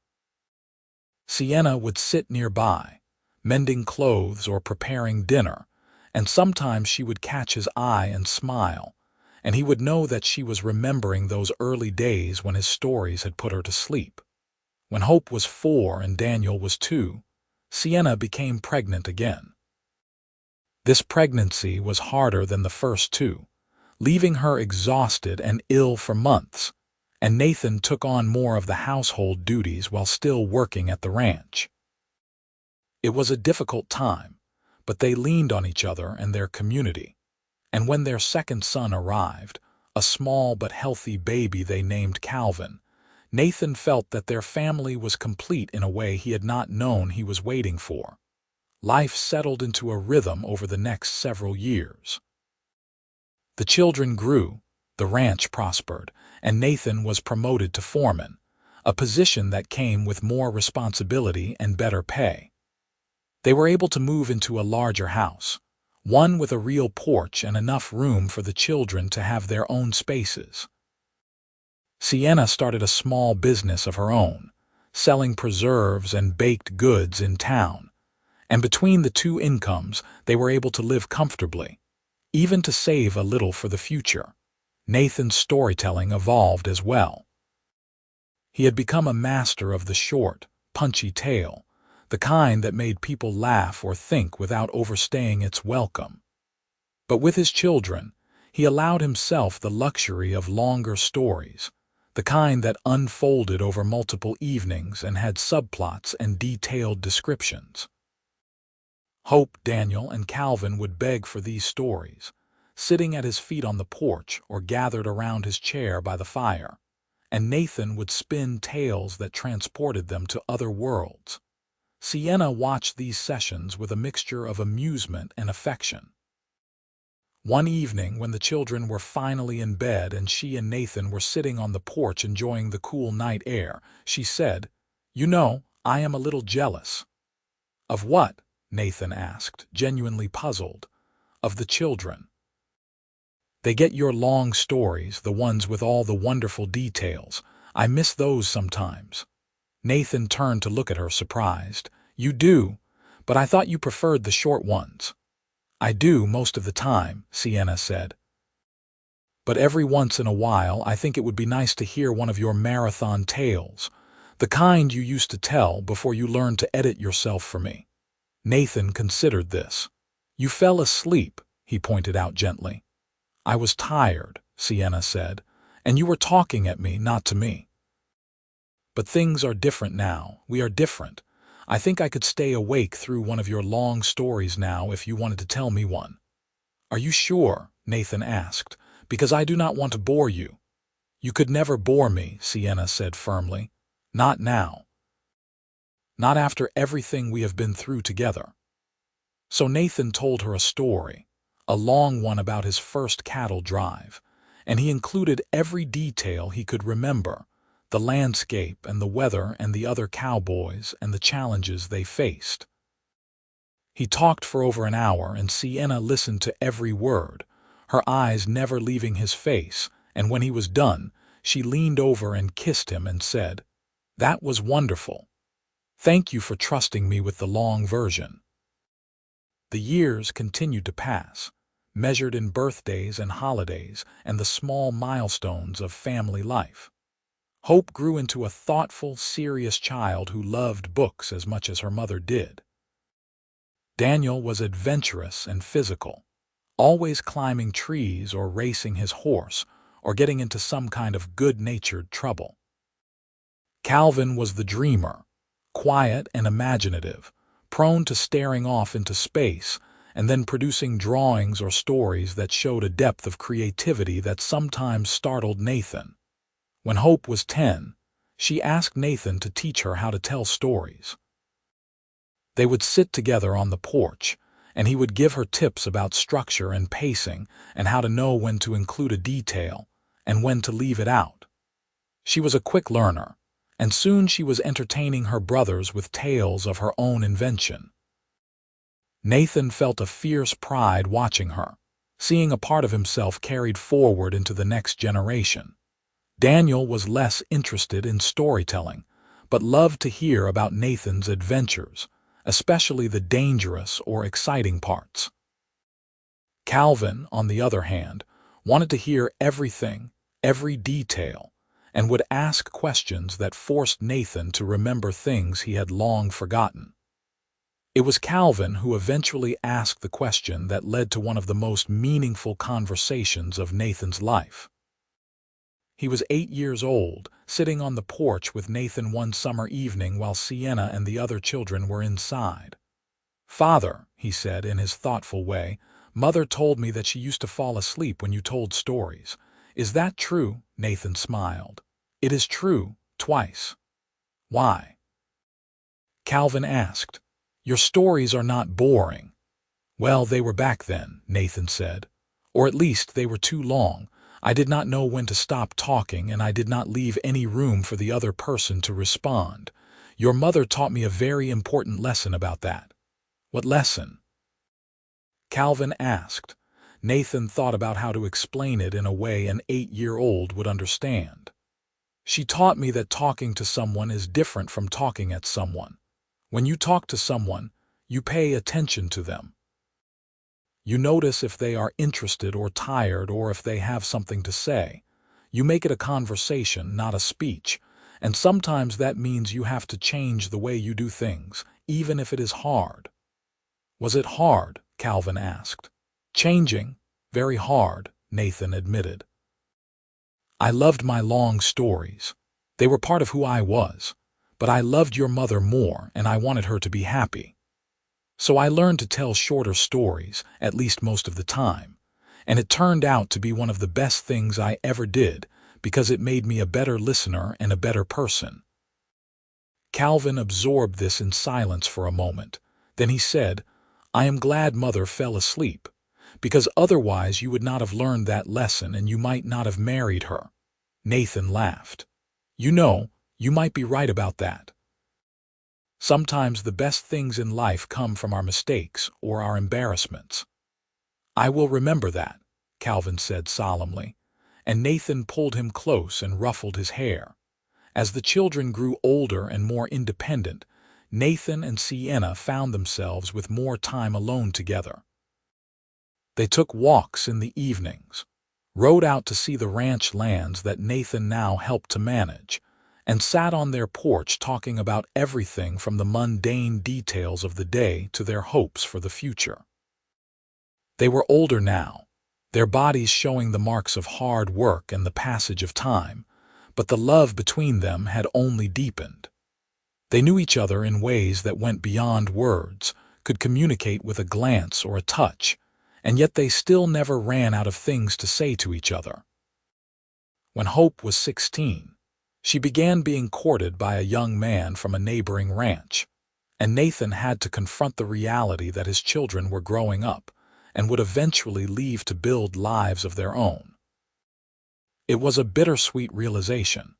A: Sienna would sit nearby, mending clothes or preparing dinner, and sometimes she would catch his eye and smile, and he would know that she was remembering those early days when his stories had put her to sleep. When Hope was 4 and Daniel was 2, Sienna became pregnant again. This pregnancy was harder than the first two, leaving her exhausted and ill for months, and Nathan took on more of the household duties while still working at the ranch. It was a difficult time, but they leaned on each other and their community, and when their second son arrived, a small but healthy baby they named Calvin, Nathan felt that their family was complete in a way he had not known he was waiting for. Life settled into a rhythm over the next several years. The children grew, the ranch prospered, and Nathan was promoted to foreman, a position that came with more responsibility and better pay. They were able to move into a larger house, one with a real porch and enough room for the children to have their own spaces. Sienna started a small business of her own, selling preserves and baked goods in town, and between the two incomes they were able to live comfortably, even to save a little for the future. Nathan's storytelling evolved as well. He had become a master of the short, punchy tale, the kind that made people laugh or think without overstaying its welcome. But with his children, he allowed himself the luxury of longer stories, the kind that unfolded over multiple evenings and had subplots and detailed descriptions. Hope, Daniel, and Calvin would beg for these stories, sitting at his feet on the porch or gathered around his chair by the fire, and Nathan would spin tales that transported them to other worlds. Sienna watched these sessions with a mixture of amusement and affection. One evening, when the children were finally in bed and she and Nathan were sitting on the porch enjoying the cool night air, she said, "You know, I am a little jealous." "Of what?" Nathan asked, genuinely puzzled. "Of the children. They get your long stories, the ones with all the wonderful details. I miss those sometimes." Nathan turned to look at her, surprised. "You do? But I thought you preferred the short ones." "I do most of the time," Sienna said. "But every once in a while I think it would be nice to hear one of your marathon tales, the kind you used to tell before you learned to edit yourself for me." Nathan considered this. "You fell asleep," he pointed out gently. "I was tired," Sienna said, "and you were talking at me, not to me. But things are different now. We are different. I think I could stay awake through one of your long stories now if you wanted to tell me one." "Are you sure?" Nathan asked, "because I do not want to bore you." "You could never bore me," Sienna said firmly. "Not now. Not after everything we have been through together." So Nathan told her a story, a long one about his first cattle drive, and he included every detail he could remember, the landscape and the weather and the other cowboys and the challenges they faced. He talked for over an hour, and Sienna listened to every word, her eyes never leaving his face, and when he was done, she leaned over and kissed him and said, "That was wonderful. Thank you for trusting me with the long version." The years continued to pass, measured in birthdays and holidays and the small milestones of family life. Hope grew into a thoughtful, serious child who loved books as much as her mother did. Daniel was adventurous and physical, always climbing trees or racing his horse or getting into some kind of good-natured trouble. Calvin was the dreamer, quiet and imaginative, prone to staring off into space and then producing drawings or stories that showed a depth of creativity that sometimes startled Nathan. When Hope was 10, she asked Nathan to teach her how to tell stories. They would sit together on the porch, and he would give her tips about structure and pacing and how to know when to include a detail and when to leave it out. She was a quick learner, and soon she was entertaining her brothers with tales of her own invention. Nathan felt a fierce pride watching her, seeing a part of himself carried forward into the next generation. Daniel was less interested in storytelling, but loved to hear about Nathan's adventures, especially the dangerous or exciting parts. Calvin, on the other hand, wanted to hear everything, every detail, and would ask questions that forced Nathan to remember things he had long forgotten. It was Calvin who eventually asked the question that led to one of the most meaningful conversations of Nathan's life. He was 8 years old, sitting on the porch with Nathan one summer evening while Sienna and the other children were inside. "Father," he said in his thoughtful way, "Mother told me that she used to fall asleep when you told stories. Is that true?" Nathan smiled. "It is true, twice." "Why?" Calvin asked. "Your stories are not boring." "Well, they were back then," Nathan said. "Or at least they were too long. I did not know when to stop talking, and I did not leave any room for the other person to respond. Your mother taught me a very important lesson about that." "What lesson?" Calvin asked. Nathan thought about how to explain it in a way an 8-year-old would understand. "She taught me that talking to someone is different from talking at someone. When you talk to someone, you pay attention to them. You notice if they are interested or tired or if they have something to say. You make it a conversation, not a speech, and sometimes that means you have to change the way you do things, even if it is hard." "Was it hard?" Calvin asked. "Changing? Very hard," Nathan admitted. "I loved my long stories. They were part of who I was. But I loved your mother more, and I wanted her to be happy. So I learned to tell shorter stories, at least most of the time, and it turned out to be one of the best things I ever did because it made me a better listener and a better person." Calvin absorbed this in silence for a moment. Then he said, "I am glad Mother fell asleep, because otherwise you would not have learned that lesson and you might not have married her." Nathan laughed. "You know, you might be right about that. Sometimes the best things in life come from our mistakes or our embarrassments." "I will remember that," Calvin said solemnly, and Nathan pulled him close and ruffled his hair. As the children grew older and more independent, Nathan and Sienna found themselves with more time alone together. They took walks in the evenings, rode out to see the ranch lands that Nathan now helped to manage, and sat on their porch talking about everything from the mundane details of the day to their hopes for the future. They were older now, their bodies showing the marks of hard work and the passage of time, but the love between them had only deepened. They knew each other in ways that went beyond words, could communicate with a glance or a touch, and yet they still never ran out of things to say to each other. When Hope was 16, she began being courted by a young man from a neighboring ranch, and Nathan had to confront the reality that his children were growing up and would eventually leave to build lives of their own. It was a bittersweet realization,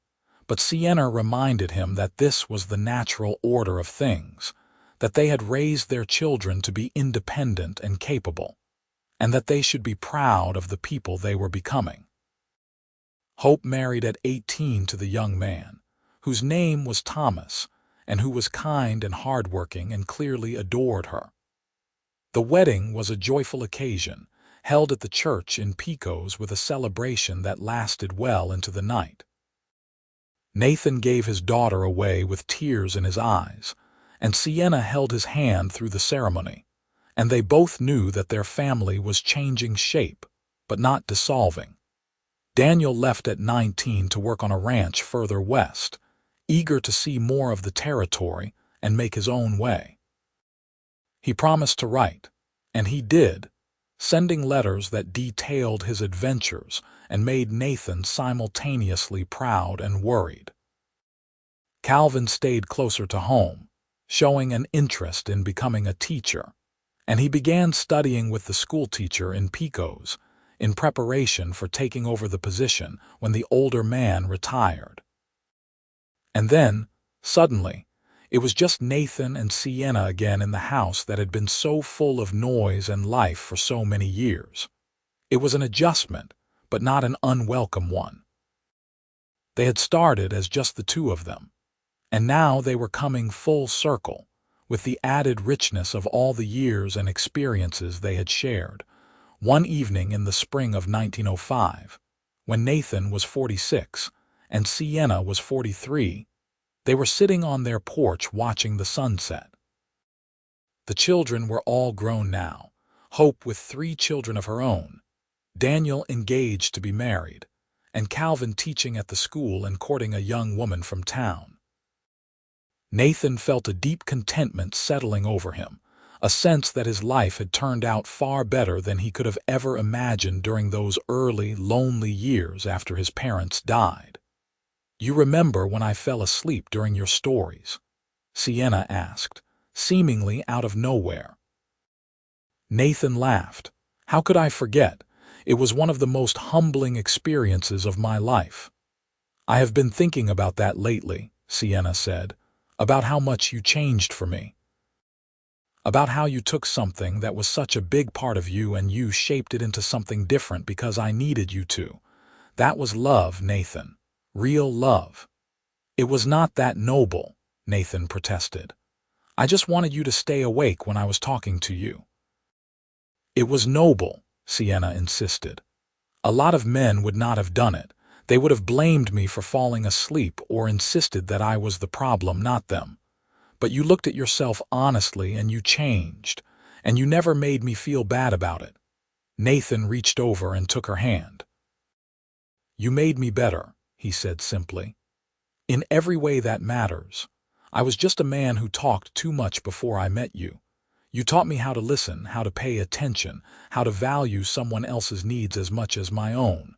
A: but Sienna reminded him that this was the natural order of things, that they had raised their children to be independent and capable, and that they should be proud of the people they were becoming. Hope married at 18 to the young man, whose name was Thomas, and who was kind and hardworking and clearly adored her. The wedding was a joyful occasion, held at the church in Pecos with a celebration that lasted well into the night. Nathan gave his daughter away with tears in his eyes, and Sienna held his hand through the ceremony, and they both knew that their family was changing shape, but not dissolving. Daniel left at 19 to work on a ranch further west, eager to see more of the territory and make his own way. He promised to write, and he did, sending letters that detailed his adventures and made Nathan simultaneously proud and worried. Calvin stayed closer to home, showing an interest in becoming a teacher, and he began studying with the schoolteacher in Pecos in preparation for taking over the position when the older man retired. And then, suddenly, it was just Nathan and Sienna again in the house that had been so full of noise and life for so many years. It was an adjustment, but not an unwelcome one. They had started as just the two of them, and now they were coming full circle, with the added richness of all the years and experiences they had shared. One evening in the spring of 1905, when Nathan was 46 and Sienna was 43, they were sitting on their porch watching the sunset. The children were all grown now, Hope with 3 children of her own, Daniel engaged to be married, and Calvin teaching at the school and courting a young woman from town. Nathan felt a deep contentment settling over him, a sense that his life had turned out far better than he could have ever imagined during those early, lonely years after his parents died. "You remember when I fell asleep during your stories?" Sienna asked, seemingly out of nowhere. Nathan laughed. "How could I forget? It was one of the most humbling experiences of my life." "I have been thinking about that lately," Sienna said, "about how much you changed for me. About how you took something that was such a big part of you and you shaped it into something different because I needed you to. That was love, Nathan. Real love." "It was not that noble," Nathan protested. "I just wanted you to stay awake when I was talking to you." "It was noble," Sienna insisted. "A lot of men would not have done it. They would have blamed me for falling asleep or insisted that I was the problem, not them. But you looked at yourself honestly and you changed, and you never made me feel bad about it." Nathan reached over and took her hand. "You made me better," he said simply. "In every way that matters. I was just a man who talked too much before I met you. You taught me how to listen, how to pay attention, how to value someone else's needs as much as my own.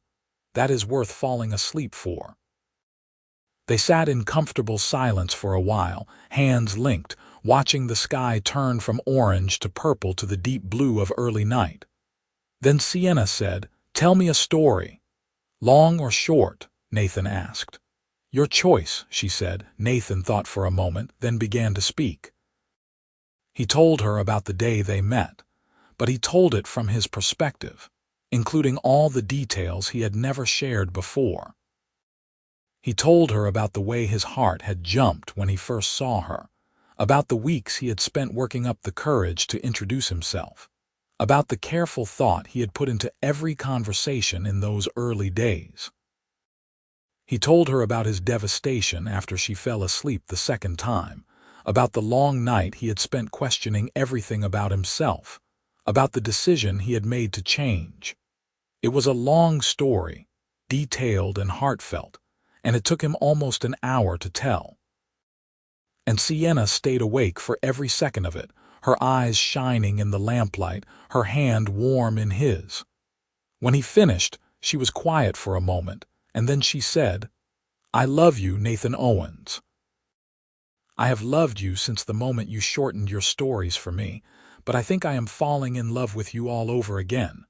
A: That is worth falling asleep for." They sat in comfortable silence for a while, hands linked, watching the sky turn from orange to purple to the deep blue of early night. Then Sienna said, "Tell me a story." "Long or short?" Nathan asked. "Your choice," she said. Nathan thought for a moment, then began to speak. He told her about the day they met, but he told it from his perspective, including all the details he had never shared before. He told her about the way his heart had jumped when he first saw her, about the weeks he had spent working up the courage to introduce himself, about the careful thought he had put into every conversation in those early days. He told her about his devastation after she fell asleep the second time, about the long night he had spent questioning everything about himself, about the decision he had made to change. It was a long story, detailed and heartfelt, and it took him almost an hour to tell. And Sienna stayed awake for every second of it, her eyes shining in the lamplight, her hand warm in his. When he finished, she was quiet for a moment, and then she said, "I love you, Nathan Owens. I have loved you since the moment you shortened your stories for me, but I think I am falling in love with you all over again."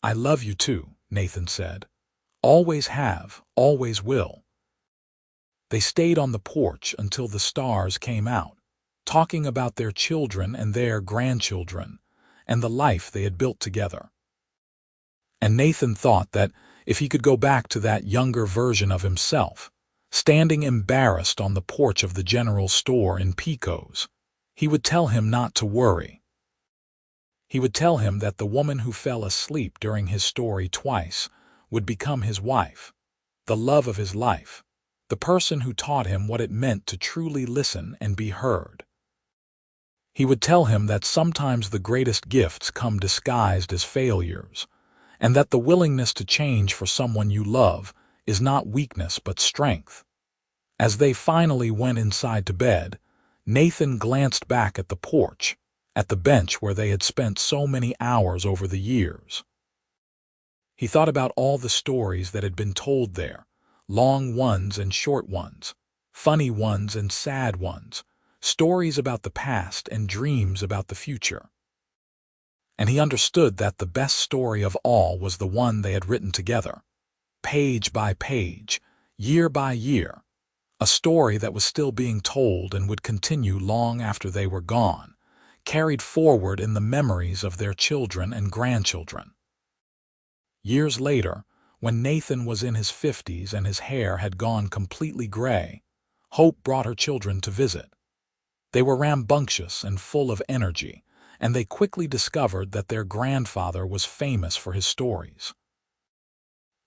A: "I love you too," Nathan said. "Always have, always will." They stayed on the porch until the stars came out, talking about their children and their grandchildren, and the life they had built together. And Nathan thought that if he could go back to that younger version of himself, standing embarrassed on the porch of the general store in Pecos, he would tell him not to worry. He would tell him that the woman who fell asleep during his story twice would become his wife, the love of his life, the person who taught him what it meant to truly listen and be heard. He would tell him that sometimes the greatest gifts come disguised as failures, and that the willingness to change for someone you love is not weakness but strength. As they finally went inside to bed, Nathan glanced back at the porch, at the bench where they had spent so many hours over the years. He thought about all the stories that had been told there, long ones and short ones, funny ones and sad ones, stories about the past and dreams about the future. And he understood that the best story of all was the one they had written together, page by page, year by year, a story that was still being told and would continue long after they were gone, carried forward in the memories of their children and grandchildren. Years later, when Nathan was in his 50s and his hair had gone completely gray, Hope brought her children to visit. They were rambunctious and full of energy, and they quickly discovered that their grandfather was famous for his stories.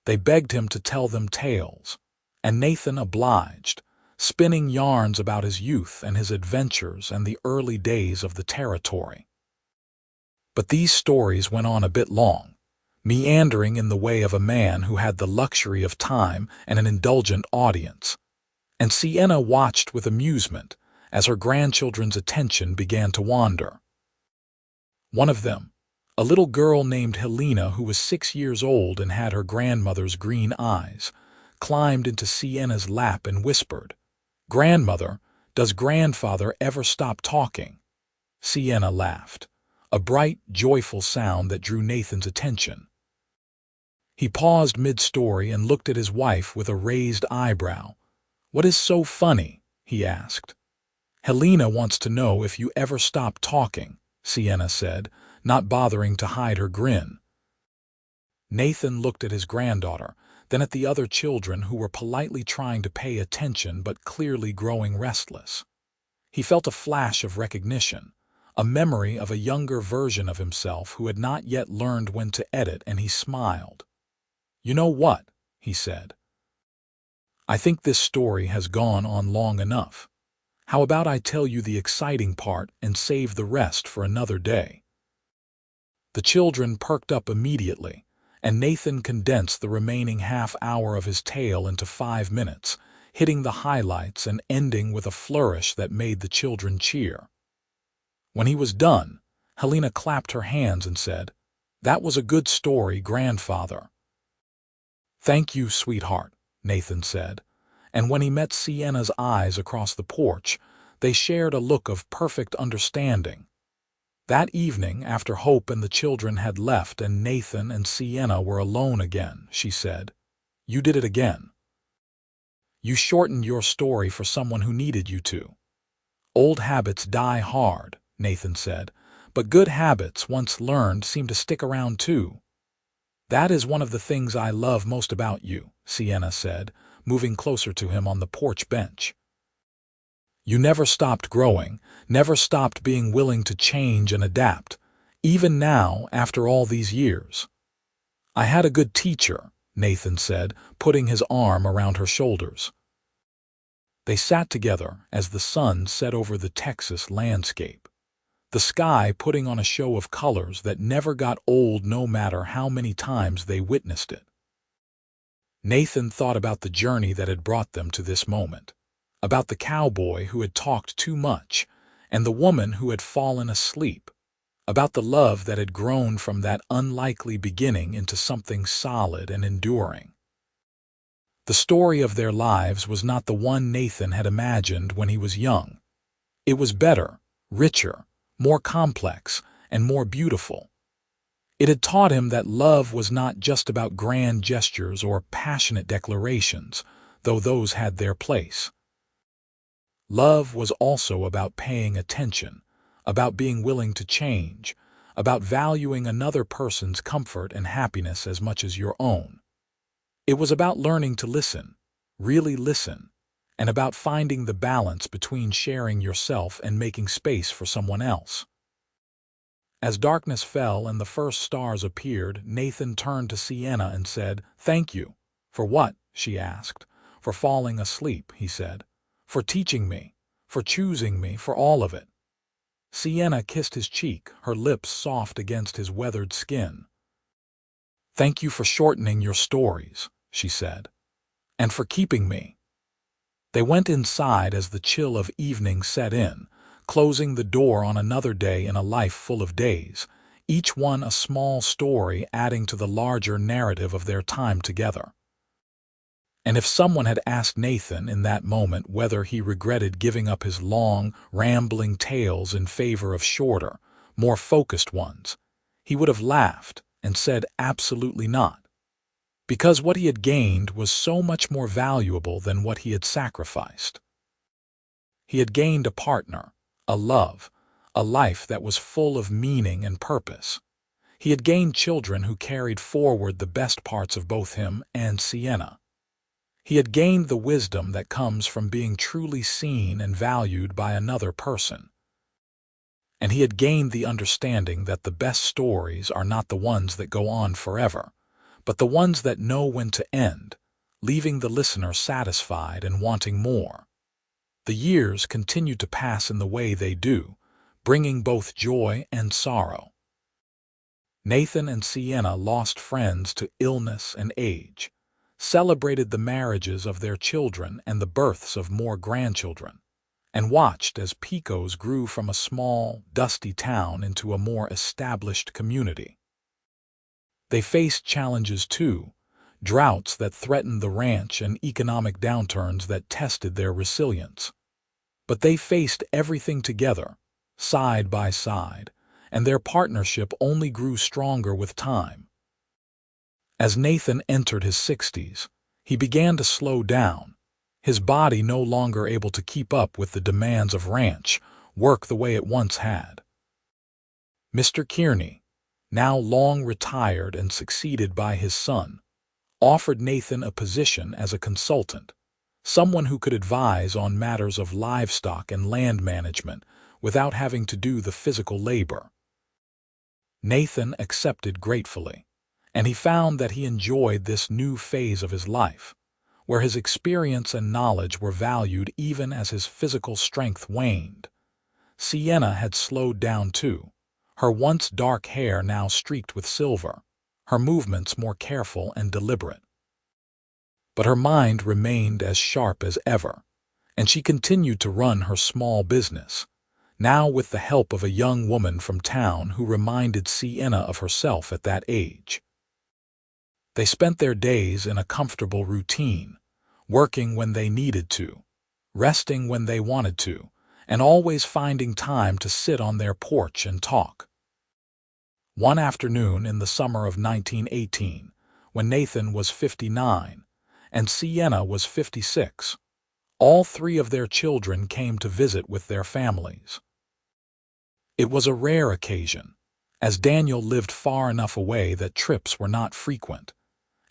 A: They begged him to tell them tales, and Nathan obliged, spinning yarns about his youth and his adventures and the early days of the territory. But these stories went on a bit long, meandering in the way of a man who had the luxury of time and an indulgent audience, and Sienna watched with amusement as her grandchildren's attention began to wander. One of them, a little girl named Helena who was 6 years old and had her grandmother's green eyes, climbed into Sienna's lap and whispered, "Grandmother, does grandfather ever stop talking?" Sienna laughed, a bright, joyful sound that drew Nathan's attention. He paused mid-story and looked at his wife with a raised eyebrow. "What is so funny?" he asked. "Helena wants to know if you ever stop talking," Sienna said, not bothering to hide her grin. Nathan looked at his granddaughter, then at the other children who were politely trying to pay attention but clearly growing restless. He felt a flash of recognition, a memory of a younger version of himself who had not yet learned when to edit, and he smiled. "You know what?" he said. "I think this story has gone on long enough. How about I tell you the exciting part and save the rest for another day?" The children perked up immediately, and Nathan condensed the remaining half-hour of his tale into 5 minutes, hitting the highlights and ending with a flourish that made the children cheer. When he was done, Helena clapped her hands and said, "That was a good story, grandfather." "Thank you, sweetheart," Nathan said, and when he met Sienna's eyes across the porch, they shared a look of perfect understanding. That evening, after Hope and the children had left and Nathan and Sienna were alone again, she said, "You did it again. You shortened your story for someone who needed you to." "Old habits die hard," Nathan said, "but good habits, once learned, seem to stick around too." "That is one of the things I love most about you," Sienna said, moving closer to him on the porch bench. "You never stopped growing, never stopped being willing to change and adapt, even now after all these years." "I had a good teacher," Nathan said, putting his arm around her shoulders. They sat together as the sun set over the Texas landscape, the sky putting on a show of colors that never got old no matter how many times they witnessed it. Nathan thought about the journey that had brought them to this moment, about the cowboy who had talked too much, and the woman who had fallen asleep, about the love that had grown from that unlikely beginning into something solid and enduring. The story of their lives was not the one Nathan had imagined when he was young. It was better, richer, more complex, and more beautiful. It had taught him that love was not just about grand gestures or passionate declarations, though those had their place. Love was also about paying attention, about being willing to change, about valuing another person's comfort and happiness as much as your own. It was about learning to listen, really listen, and about finding the balance between sharing yourself and making space for someone else. As darkness fell and the first stars appeared, Nathan turned to Sienna and said, "Thank you." "For what?" she asked. "For falling asleep," he said. "For teaching me, for choosing me, for all of it." Sienna kissed his cheek, her lips soft against his weathered skin. "Thank you for shortening your stories," she said, "and for keeping me." They went inside as the chill of evening set in, closing the door on another day in a life full of days, each one a small story adding to the larger narrative of their time together. And if someone had asked Nathan in that moment whether he regretted giving up his long, rambling tales in favor of shorter, more focused ones, he would have laughed and said absolutely not, because what he had gained was so much more valuable than what he had sacrificed. He had gained a partner, a love, a life that was full of meaning and purpose. He had gained children who carried forward the best parts of both him and Sienna. He had gained the wisdom that comes from being truly seen and valued by another person. And he had gained the understanding that the best stories are not the ones that go on forever, but the ones that know when to end, leaving the listener satisfied and wanting more. The years continued to pass in the way they do, bringing both joy and sorrow. Nathan and Sienna lost friends to illness and age, celebrated the marriages of their children and the births of more grandchildren, and watched as Pecos grew from a small, dusty town into a more established community. They faced challenges too, droughts that threatened the ranch and economic downturns that tested their resilience. But they faced everything together, side by side, and their partnership only grew stronger with time. As Nathan entered his 60s, he began to slow down, his body no longer able to keep up with the demands of ranch work the way it once had. Mr. Kearney, now long retired and succeeded by his son, offered Nathan a position as a consultant, someone who could advise on matters of livestock and land management without having to do the physical labor. Nathan accepted gratefully, and he found that he enjoyed this new phase of his life, where his experience and knowledge were valued even as his physical strength waned. Sienna had slowed down too, her once dark hair now streaked with silver, her movements more careful and deliberate. But her mind remained as sharp as ever, and she continued to run her small business, now with the help of a young woman from town who reminded Sienna of herself at that age. They spent their days in a comfortable routine, working when they needed to, resting when they wanted to, and always finding time to sit on their porch and talk. One afternoon in the summer of 1918, when Nathan was 59 and Sienna was 56, all three of their children came to visit with their families. It was a rare occasion, as Daniel lived far enough away that trips were not frequent,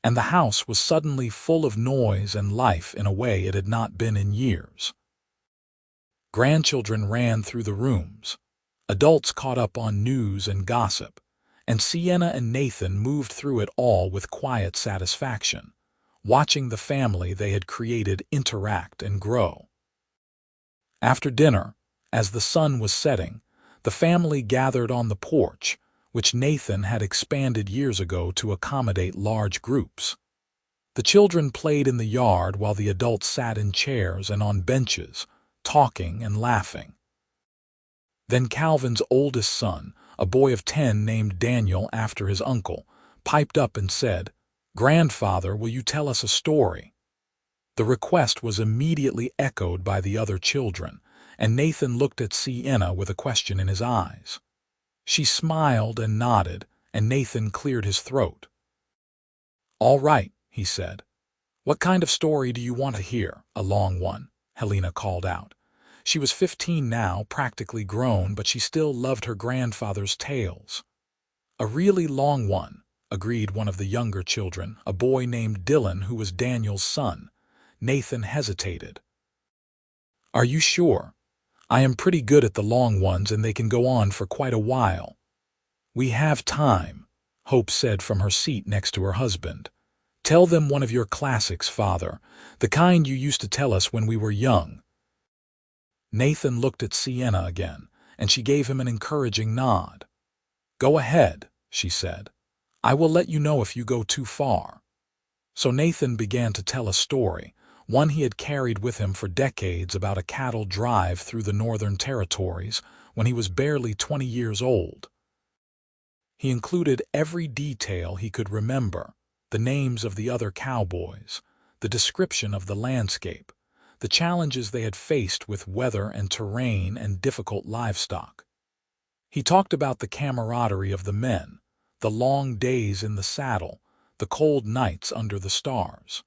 A: and the house was suddenly full of noise and life in a way it had not been in years. Grandchildren ran through the rooms, adults caught up on news and gossip, and Sienna and Nathan moved through it all with quiet satisfaction, watching the family they had created interact and grow. After dinner, as the sun was setting, the family gathered on the porch, which Nathan had expanded years ago to accommodate large groups. The children played in the yard while the adults sat in chairs and on benches, talking and laughing. Then Calvin's oldest son, a boy of 10 named Daniel after his uncle, piped up and said, "Grandfather, will you tell us a story?" The request was immediately echoed by the other children, and Nathan looked at Sienna with a question in his eyes. She smiled and nodded, and Nathan cleared his throat. "All right," he said. "What kind of story do you want to hear?" "A long one," Helena called out. She was 15 now, practically grown, but she still loved her grandfather's tales. "A really long one," agreed one of the younger children, a boy named Dylan who was Daniel's son. Nathan hesitated. "Are you sure? I am pretty good at the long ones and they can go on for quite a while." "We have time," Hope said from her seat next to her husband. "Tell them one of your classics, Father, the kind you used to tell us when we were young." Nathan looked at Sienna again, and she gave him an encouraging nod. "Go ahead," she said. "I will let you know if you go too far." So Nathan began to tell a story, one he had carried with him for decades, about a cattle drive through the Northern Territories when he was barely 20 years old. He included every detail he could remember, the names of the other cowboys, the description of the landscape, the challenges they had faced with weather and terrain and difficult livestock. He talked about the camaraderie of the men, the long days in the saddle, the cold nights under the stars.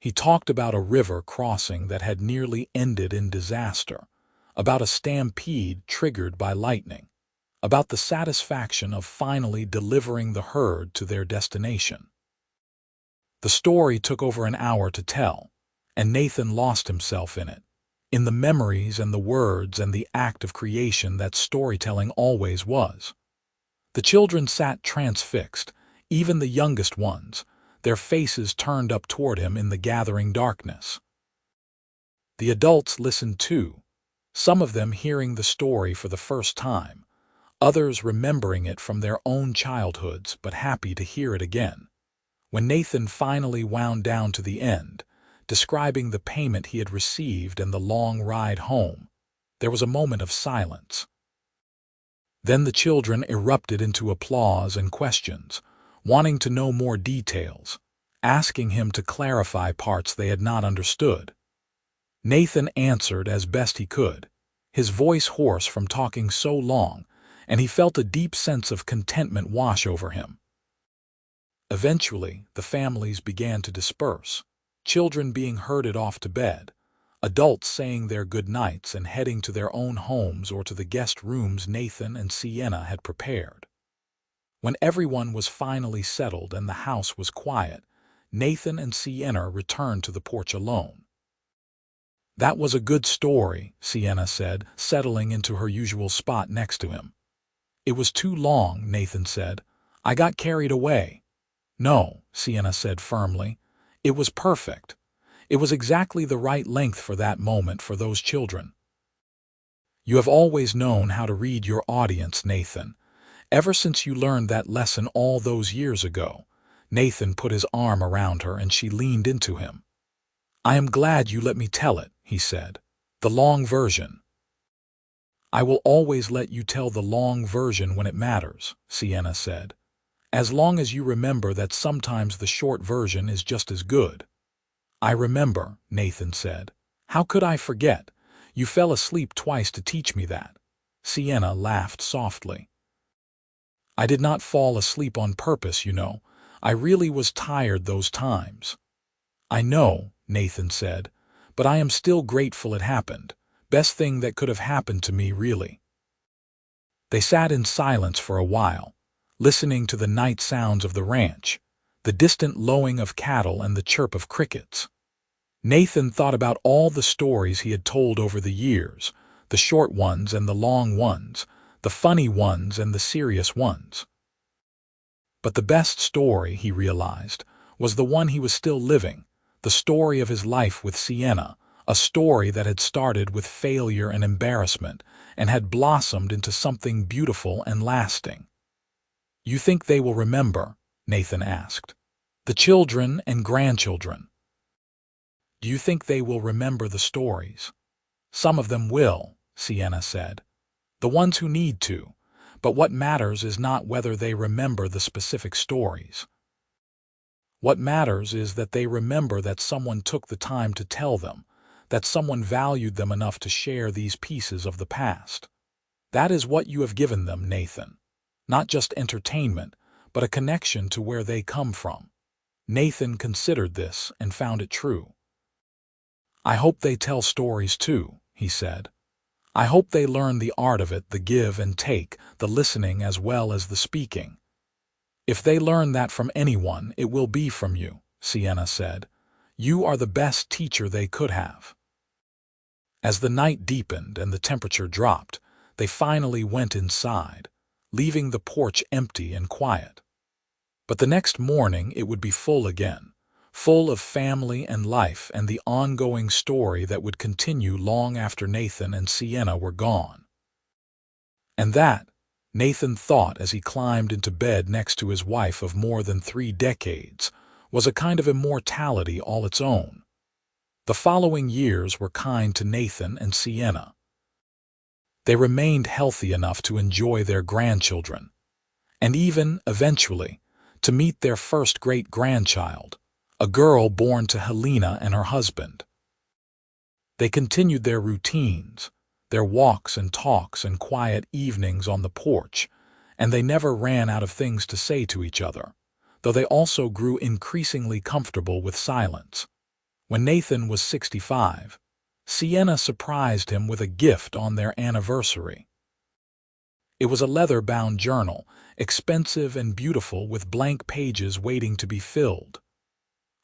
A: He talked about a river crossing that had nearly ended in disaster, about a stampede triggered by lightning, about the satisfaction of finally delivering the herd to their destination. The story took over an hour to tell, and Nathan lost himself in the memories and the words and the act of creation that storytelling always was. The children sat transfixed, even the youngest ones, their faces turned up toward him in the gathering darkness. The adults listened too, some of them hearing the story for the first time, others remembering it from their own childhoods but happy to hear it again. When Nathan finally wound down to the end, describing the payment he had received and the long ride home, there was a moment of silence. Then the children erupted into applause and questions, wanting to know more details, asking him to clarify parts they had not understood. Nathan answered as best he could, his voice hoarse from talking so long, and he felt a deep sense of contentment wash over him. Eventually, the families began to disperse, children being herded off to bed, adults saying their good nights and heading to their own homes or to the guest rooms Nathan and Sienna had prepared. When everyone was finally settled and the house was quiet, Nathan and Sienna returned to the porch alone. "That was a good story," Sienna said, settling into her usual spot next to him. "It was too long," Nathan said. "I got carried away." "No," Sienna said firmly. "It was perfect. It was exactly the right length for that moment for those children." "You have always known how to read your audience, Nathan. Ever since you learned that lesson all those years ago." Nathan put his arm around her and she leaned into him. "I am glad you let me tell it," he said. "The long version." "I will always let you tell the long version when it matters," Sienna said. "As long as you remember that sometimes the short version is just as good." "I remember," Nathan said. "How could I forget? You fell asleep twice to teach me that." Sienna laughed softly. "I did not fall asleep on purpose, you know. I really was tired those times." "I know," Nathan said, "but I am still grateful it happened. Best thing that could have happened to me, really." They sat in silence for a while, listening to the night sounds of the ranch, the distant lowing of cattle and the chirp of crickets. Nathan thought about all the stories he had told over the years, the short ones and the long ones, the funny ones and the serious ones. But the best story, he realized, was the one he was still living, the story of his life with Sienna, a story that had started with failure and embarrassment and had blossomed into something beautiful and lasting. "You think they will remember?" Nathan asked. "The children and grandchildren. Do you think they will remember the stories?" "Some of them will," Sienna said. "The ones who need to. But what matters is not whether they remember the specific stories. What matters is that they remember that someone took the time to tell them, that someone valued them enough to share these pieces of the past. That is what you have given them, Nathan. Not just entertainment, but a connection to where they come from." Nathan considered this and found it true. "I hope they tell stories too," he said. "I hope they learn the art of it, the give and take, the listening as well as the speaking." "If they learn that from anyone, it will be from you," Sienna said. "You are the best teacher they could have." As the night deepened and the temperature dropped, they finally went inside, leaving the porch empty and quiet. But the next morning it would be full again, full of family and life and the ongoing story that would continue long after Nathan and Sienna were gone. And that, Nathan thought as he climbed into bed next to his wife of more than 3 decades, was a kind of immortality all its own. The following years were kind to Nathan and Sienna. They remained healthy enough to enjoy their grandchildren, and even, eventually, to meet their first great-grandchild, a girl born to Helena and her husband. They continued their routines, their walks and talks and quiet evenings on the porch, and they never ran out of things to say to each other, though they also grew increasingly comfortable with silence. When Nathan was 65, Sienna surprised him with a gift on their anniversary. It was a leather-bound journal, expensive and beautiful with blank pages waiting to be filled.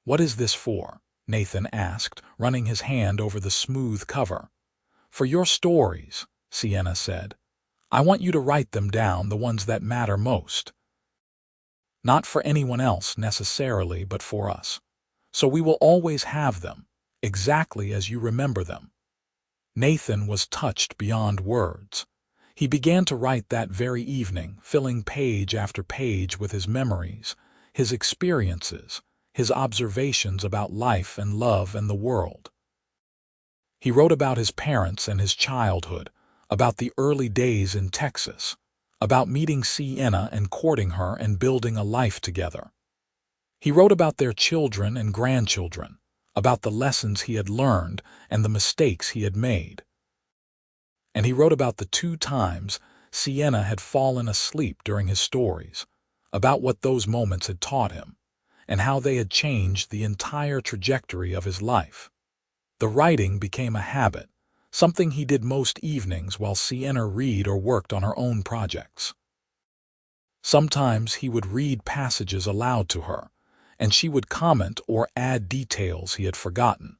A: "What is this for?" Nathan asked, running his hand over the smooth cover. "For your stories," Sienna said. "I want you to write them down, the ones that matter most. Not for anyone else necessarily, but for us. So we will always have them, exactly as you remember them." Nathan was touched beyond words. He began to write that very evening, filling page after page with his memories, his experiences, his observations about life and love and the world. He wrote about his parents and his childhood, about the early days in Texas, about meeting Sienna and courting her and building a life together. He wrote about their children and grandchildren, about the lessons he had learned and the mistakes he had made. And he wrote about the 2 times Sienna had fallen asleep during his stories, about what those moments had taught him, and how they had changed the entire trajectory of his life. The writing became a habit, something he did most evenings while Sienna read or worked on her own projects. Sometimes he would read passages aloud to her, and she would comment or add details he had forgotten.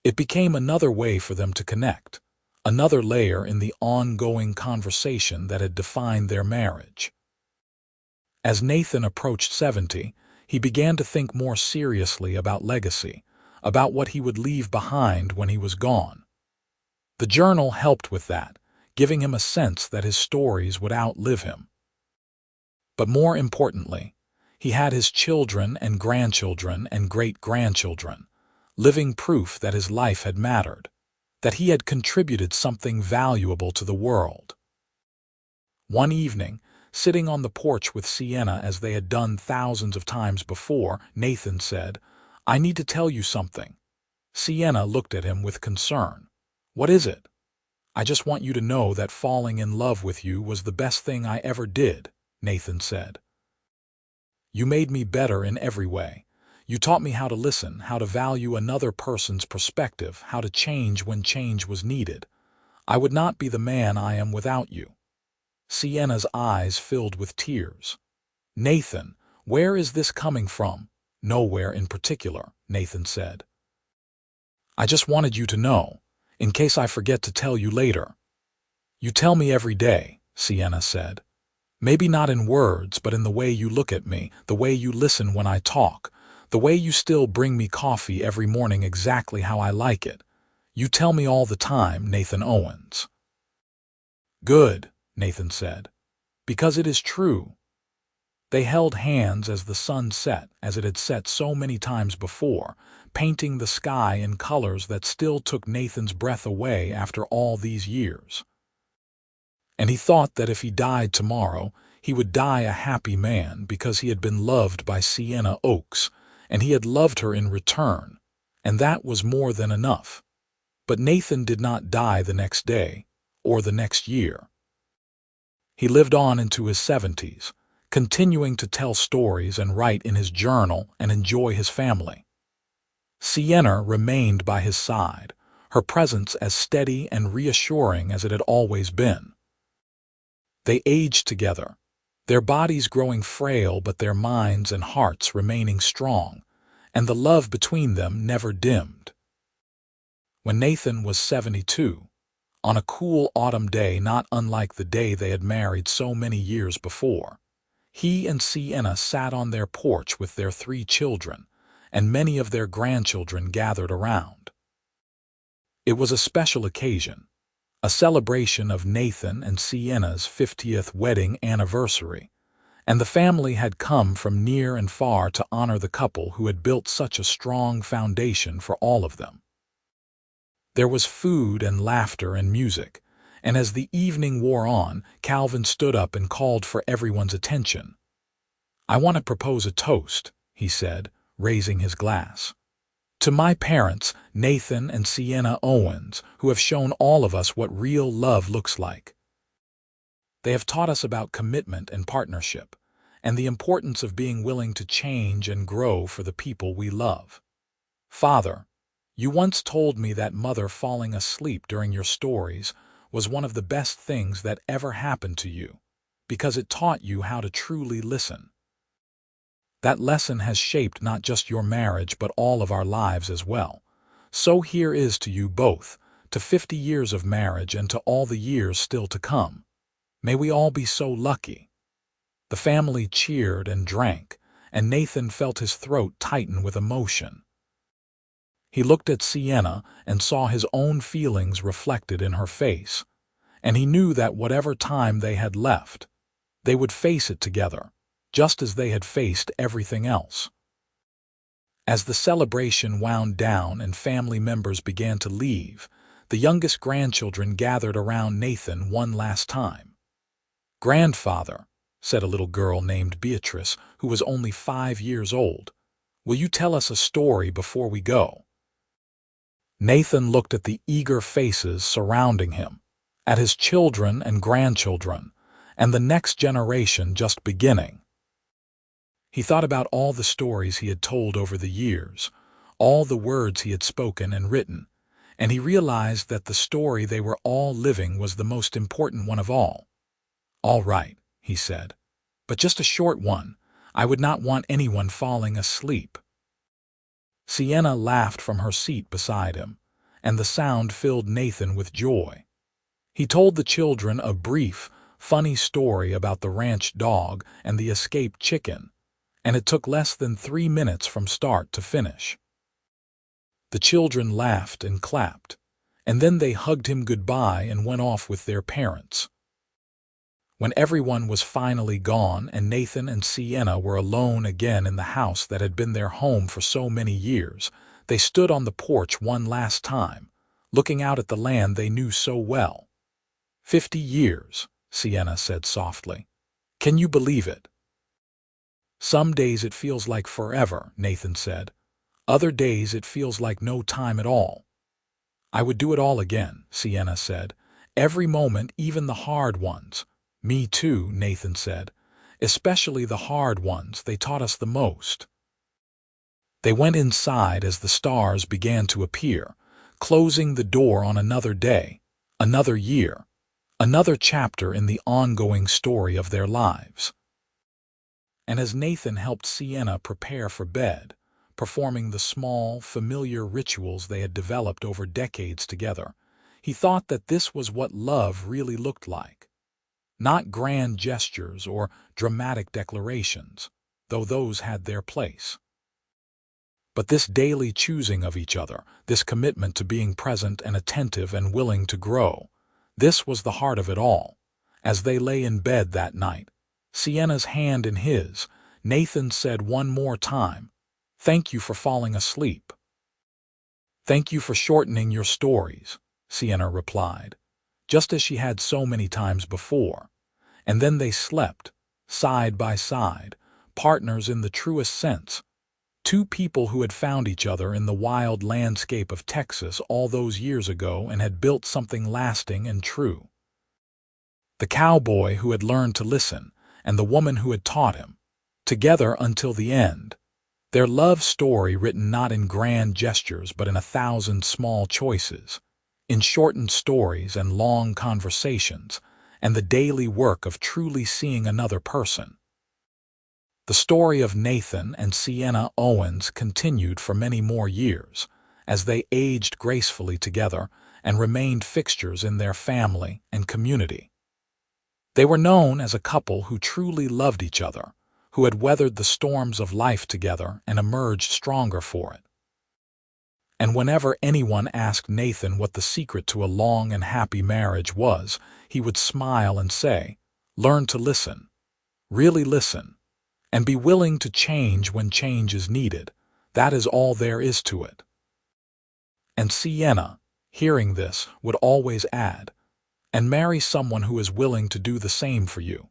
A: It became another way for them to connect, another layer in the ongoing conversation that had defined their marriage. As Nathan approached 70, he began to think more seriously about legacy, about what he would leave behind when he was gone. The journal helped with that, giving him a sense that his stories would outlive him. But more importantly, he had his children and grandchildren and great-grandchildren, living proof that his life had mattered, that he had contributed something valuable to the world. One evening, sitting on the porch with Sienna as they had done thousands of times before, Nathan said, "I need to tell you something." Sienna looked at him with concern. "What is it?" "I just want you to know that falling in love with you was the best thing I ever did," Nathan said. "You made me better in every way. You taught me how to listen, how to value another person's perspective, how to change when change was needed. I would not be the man I am without you." Sienna's eyes filled with tears. "Nathan, where is this coming from?" "Nowhere in particular," Nathan said. "I just wanted you to know, in case I forget to tell you later." "You tell me every day," Sienna said. "Maybe not in words, but in the way you look at me, the way you listen when I talk, the way you still bring me coffee every morning exactly how I like it. You tell me all the time, Nathan Owens." "Good," Nathan said, "because it is true." They held hands as the sun set, as it had set so many times before, painting the sky in colors that still took Nathan's breath away after all these years. And he thought that if he died tomorrow, he would die a happy man because he had been loved by Sienna Oakes, and he had loved her in return, and that was more than enough. But Nathan did not die the next day, or the next year. He lived on into his 70s, continuing to tell stories and write in his journal and enjoy his family. Sienna remained by his side, her presence as steady and reassuring as it had always been. They aged together, their bodies growing frail but their minds and hearts remaining strong, and the love between them never dimmed. When Nathan was 72, on a cool autumn day not unlike the day they had married so many years before, he and Sienna sat on their porch with their 3 children, and many of their grandchildren gathered around. It was a special occasion, a celebration of Nathan and Sienna's 50th wedding anniversary, and the family had come from near and far to honor the couple who had built such a strong foundation for all of them. There was food and laughter and music, and as the evening wore on, Calvin stood up and called for everyone's attention. "I want to propose a toast," he said, raising his glass. "To my parents, Nathan and Sienna Owens, who have shown all of us what real love looks like. They have taught us about commitment and partnership, and the importance of being willing to change and grow for the people we love. Father, you once told me that mother falling asleep during your stories was one of the best things that ever happened to you. because it taught you how to truly listen. That lesson has shaped not just your marriage but all of our lives as well. So here is to you both, to 50 years of marriage and to all the years still to come. May we all be so lucky. The family cheered and drank, and Nathan felt his throat tighten with emotion. He looked at Sienna and saw his own feelings reflected in her face, and he knew that whatever time they had left, they would face it together, just as they had faced everything else. As the celebration wound down and family members began to leave, the youngest grandchildren gathered around Nathan one last time. "Grandfather," said a little girl named Beatrice, who was only 5 years old, "will you tell us a story before we go?" Nathan looked at the eager faces surrounding him, at his children and grandchildren, and the next generation just beginning. He thought about all the stories he had told over the years, all the words he had spoken and written, and he realized that the story they were all living was the most important one of all. "All right," he said, "but just a short one. I would not want anyone falling asleep." Sienna laughed from her seat beside him, and the sound filled Nathan with joy. He told the children a brief, funny story about the ranch dog and the escaped chicken, and it took less than 3 minutes from start to finish. The children laughed and clapped, and then they hugged him goodbye and went off with their parents. When everyone was finally gone and Nathan and Sienna were alone again in the house that had been their home for so many years, they stood on the porch one last time, looking out at the land they knew so well. 50 years, Sienna said softly. "Can you believe it?" "Some days it feels like forever," Nathan said. "Other days it feels like no time at all." "I would do it all again," Sienna said. "Every moment, even the hard ones." "Me too," Nathan said. "Especially the hard ones, they taught us the most." They went inside as the stars began to appear, closing the door on another day, another year, another chapter in the ongoing story of their lives. And as Nathan helped Sienna prepare for bed, performing the small, familiar rituals they had developed over decades together, he thought that this was what love really looked like. Not grand gestures or dramatic declarations, though those had their place. But this daily choosing of each other, this commitment to being present and attentive and willing to grow, this was the heart of it all. As they lay in bed that night, Sienna's hand in his, Nathan said one more time, "Thank you for falling asleep." "Thank you for shortening your stories," Sienna replied, just as she had so many times before. And then they slept, side by side, partners in the truest sense. Two people who had found each other in the wild landscape of Texas all those years ago and had built something lasting and true. The cowboy who had learned to listen, and the woman who had taught him, together until the end. Their love story written not in grand gestures but in 1,000 small choices, in shortened stories and long conversations, and the daily work of truly seeing another person. The story of Nathan and Sienna Owens continued for many more years, as they aged gracefully together and remained fixtures in their family and community. They were known as a couple who truly loved each other, who had weathered the storms of life together and emerged stronger for it. And whenever anyone asked Nathan what the secret to a long and happy marriage was, he would smile and say, "Learn to listen, really listen, and be willing to change when change is needed. That is all there is to it." And Sienna, hearing this, would always add, "And marry someone who is willing to do the same for you."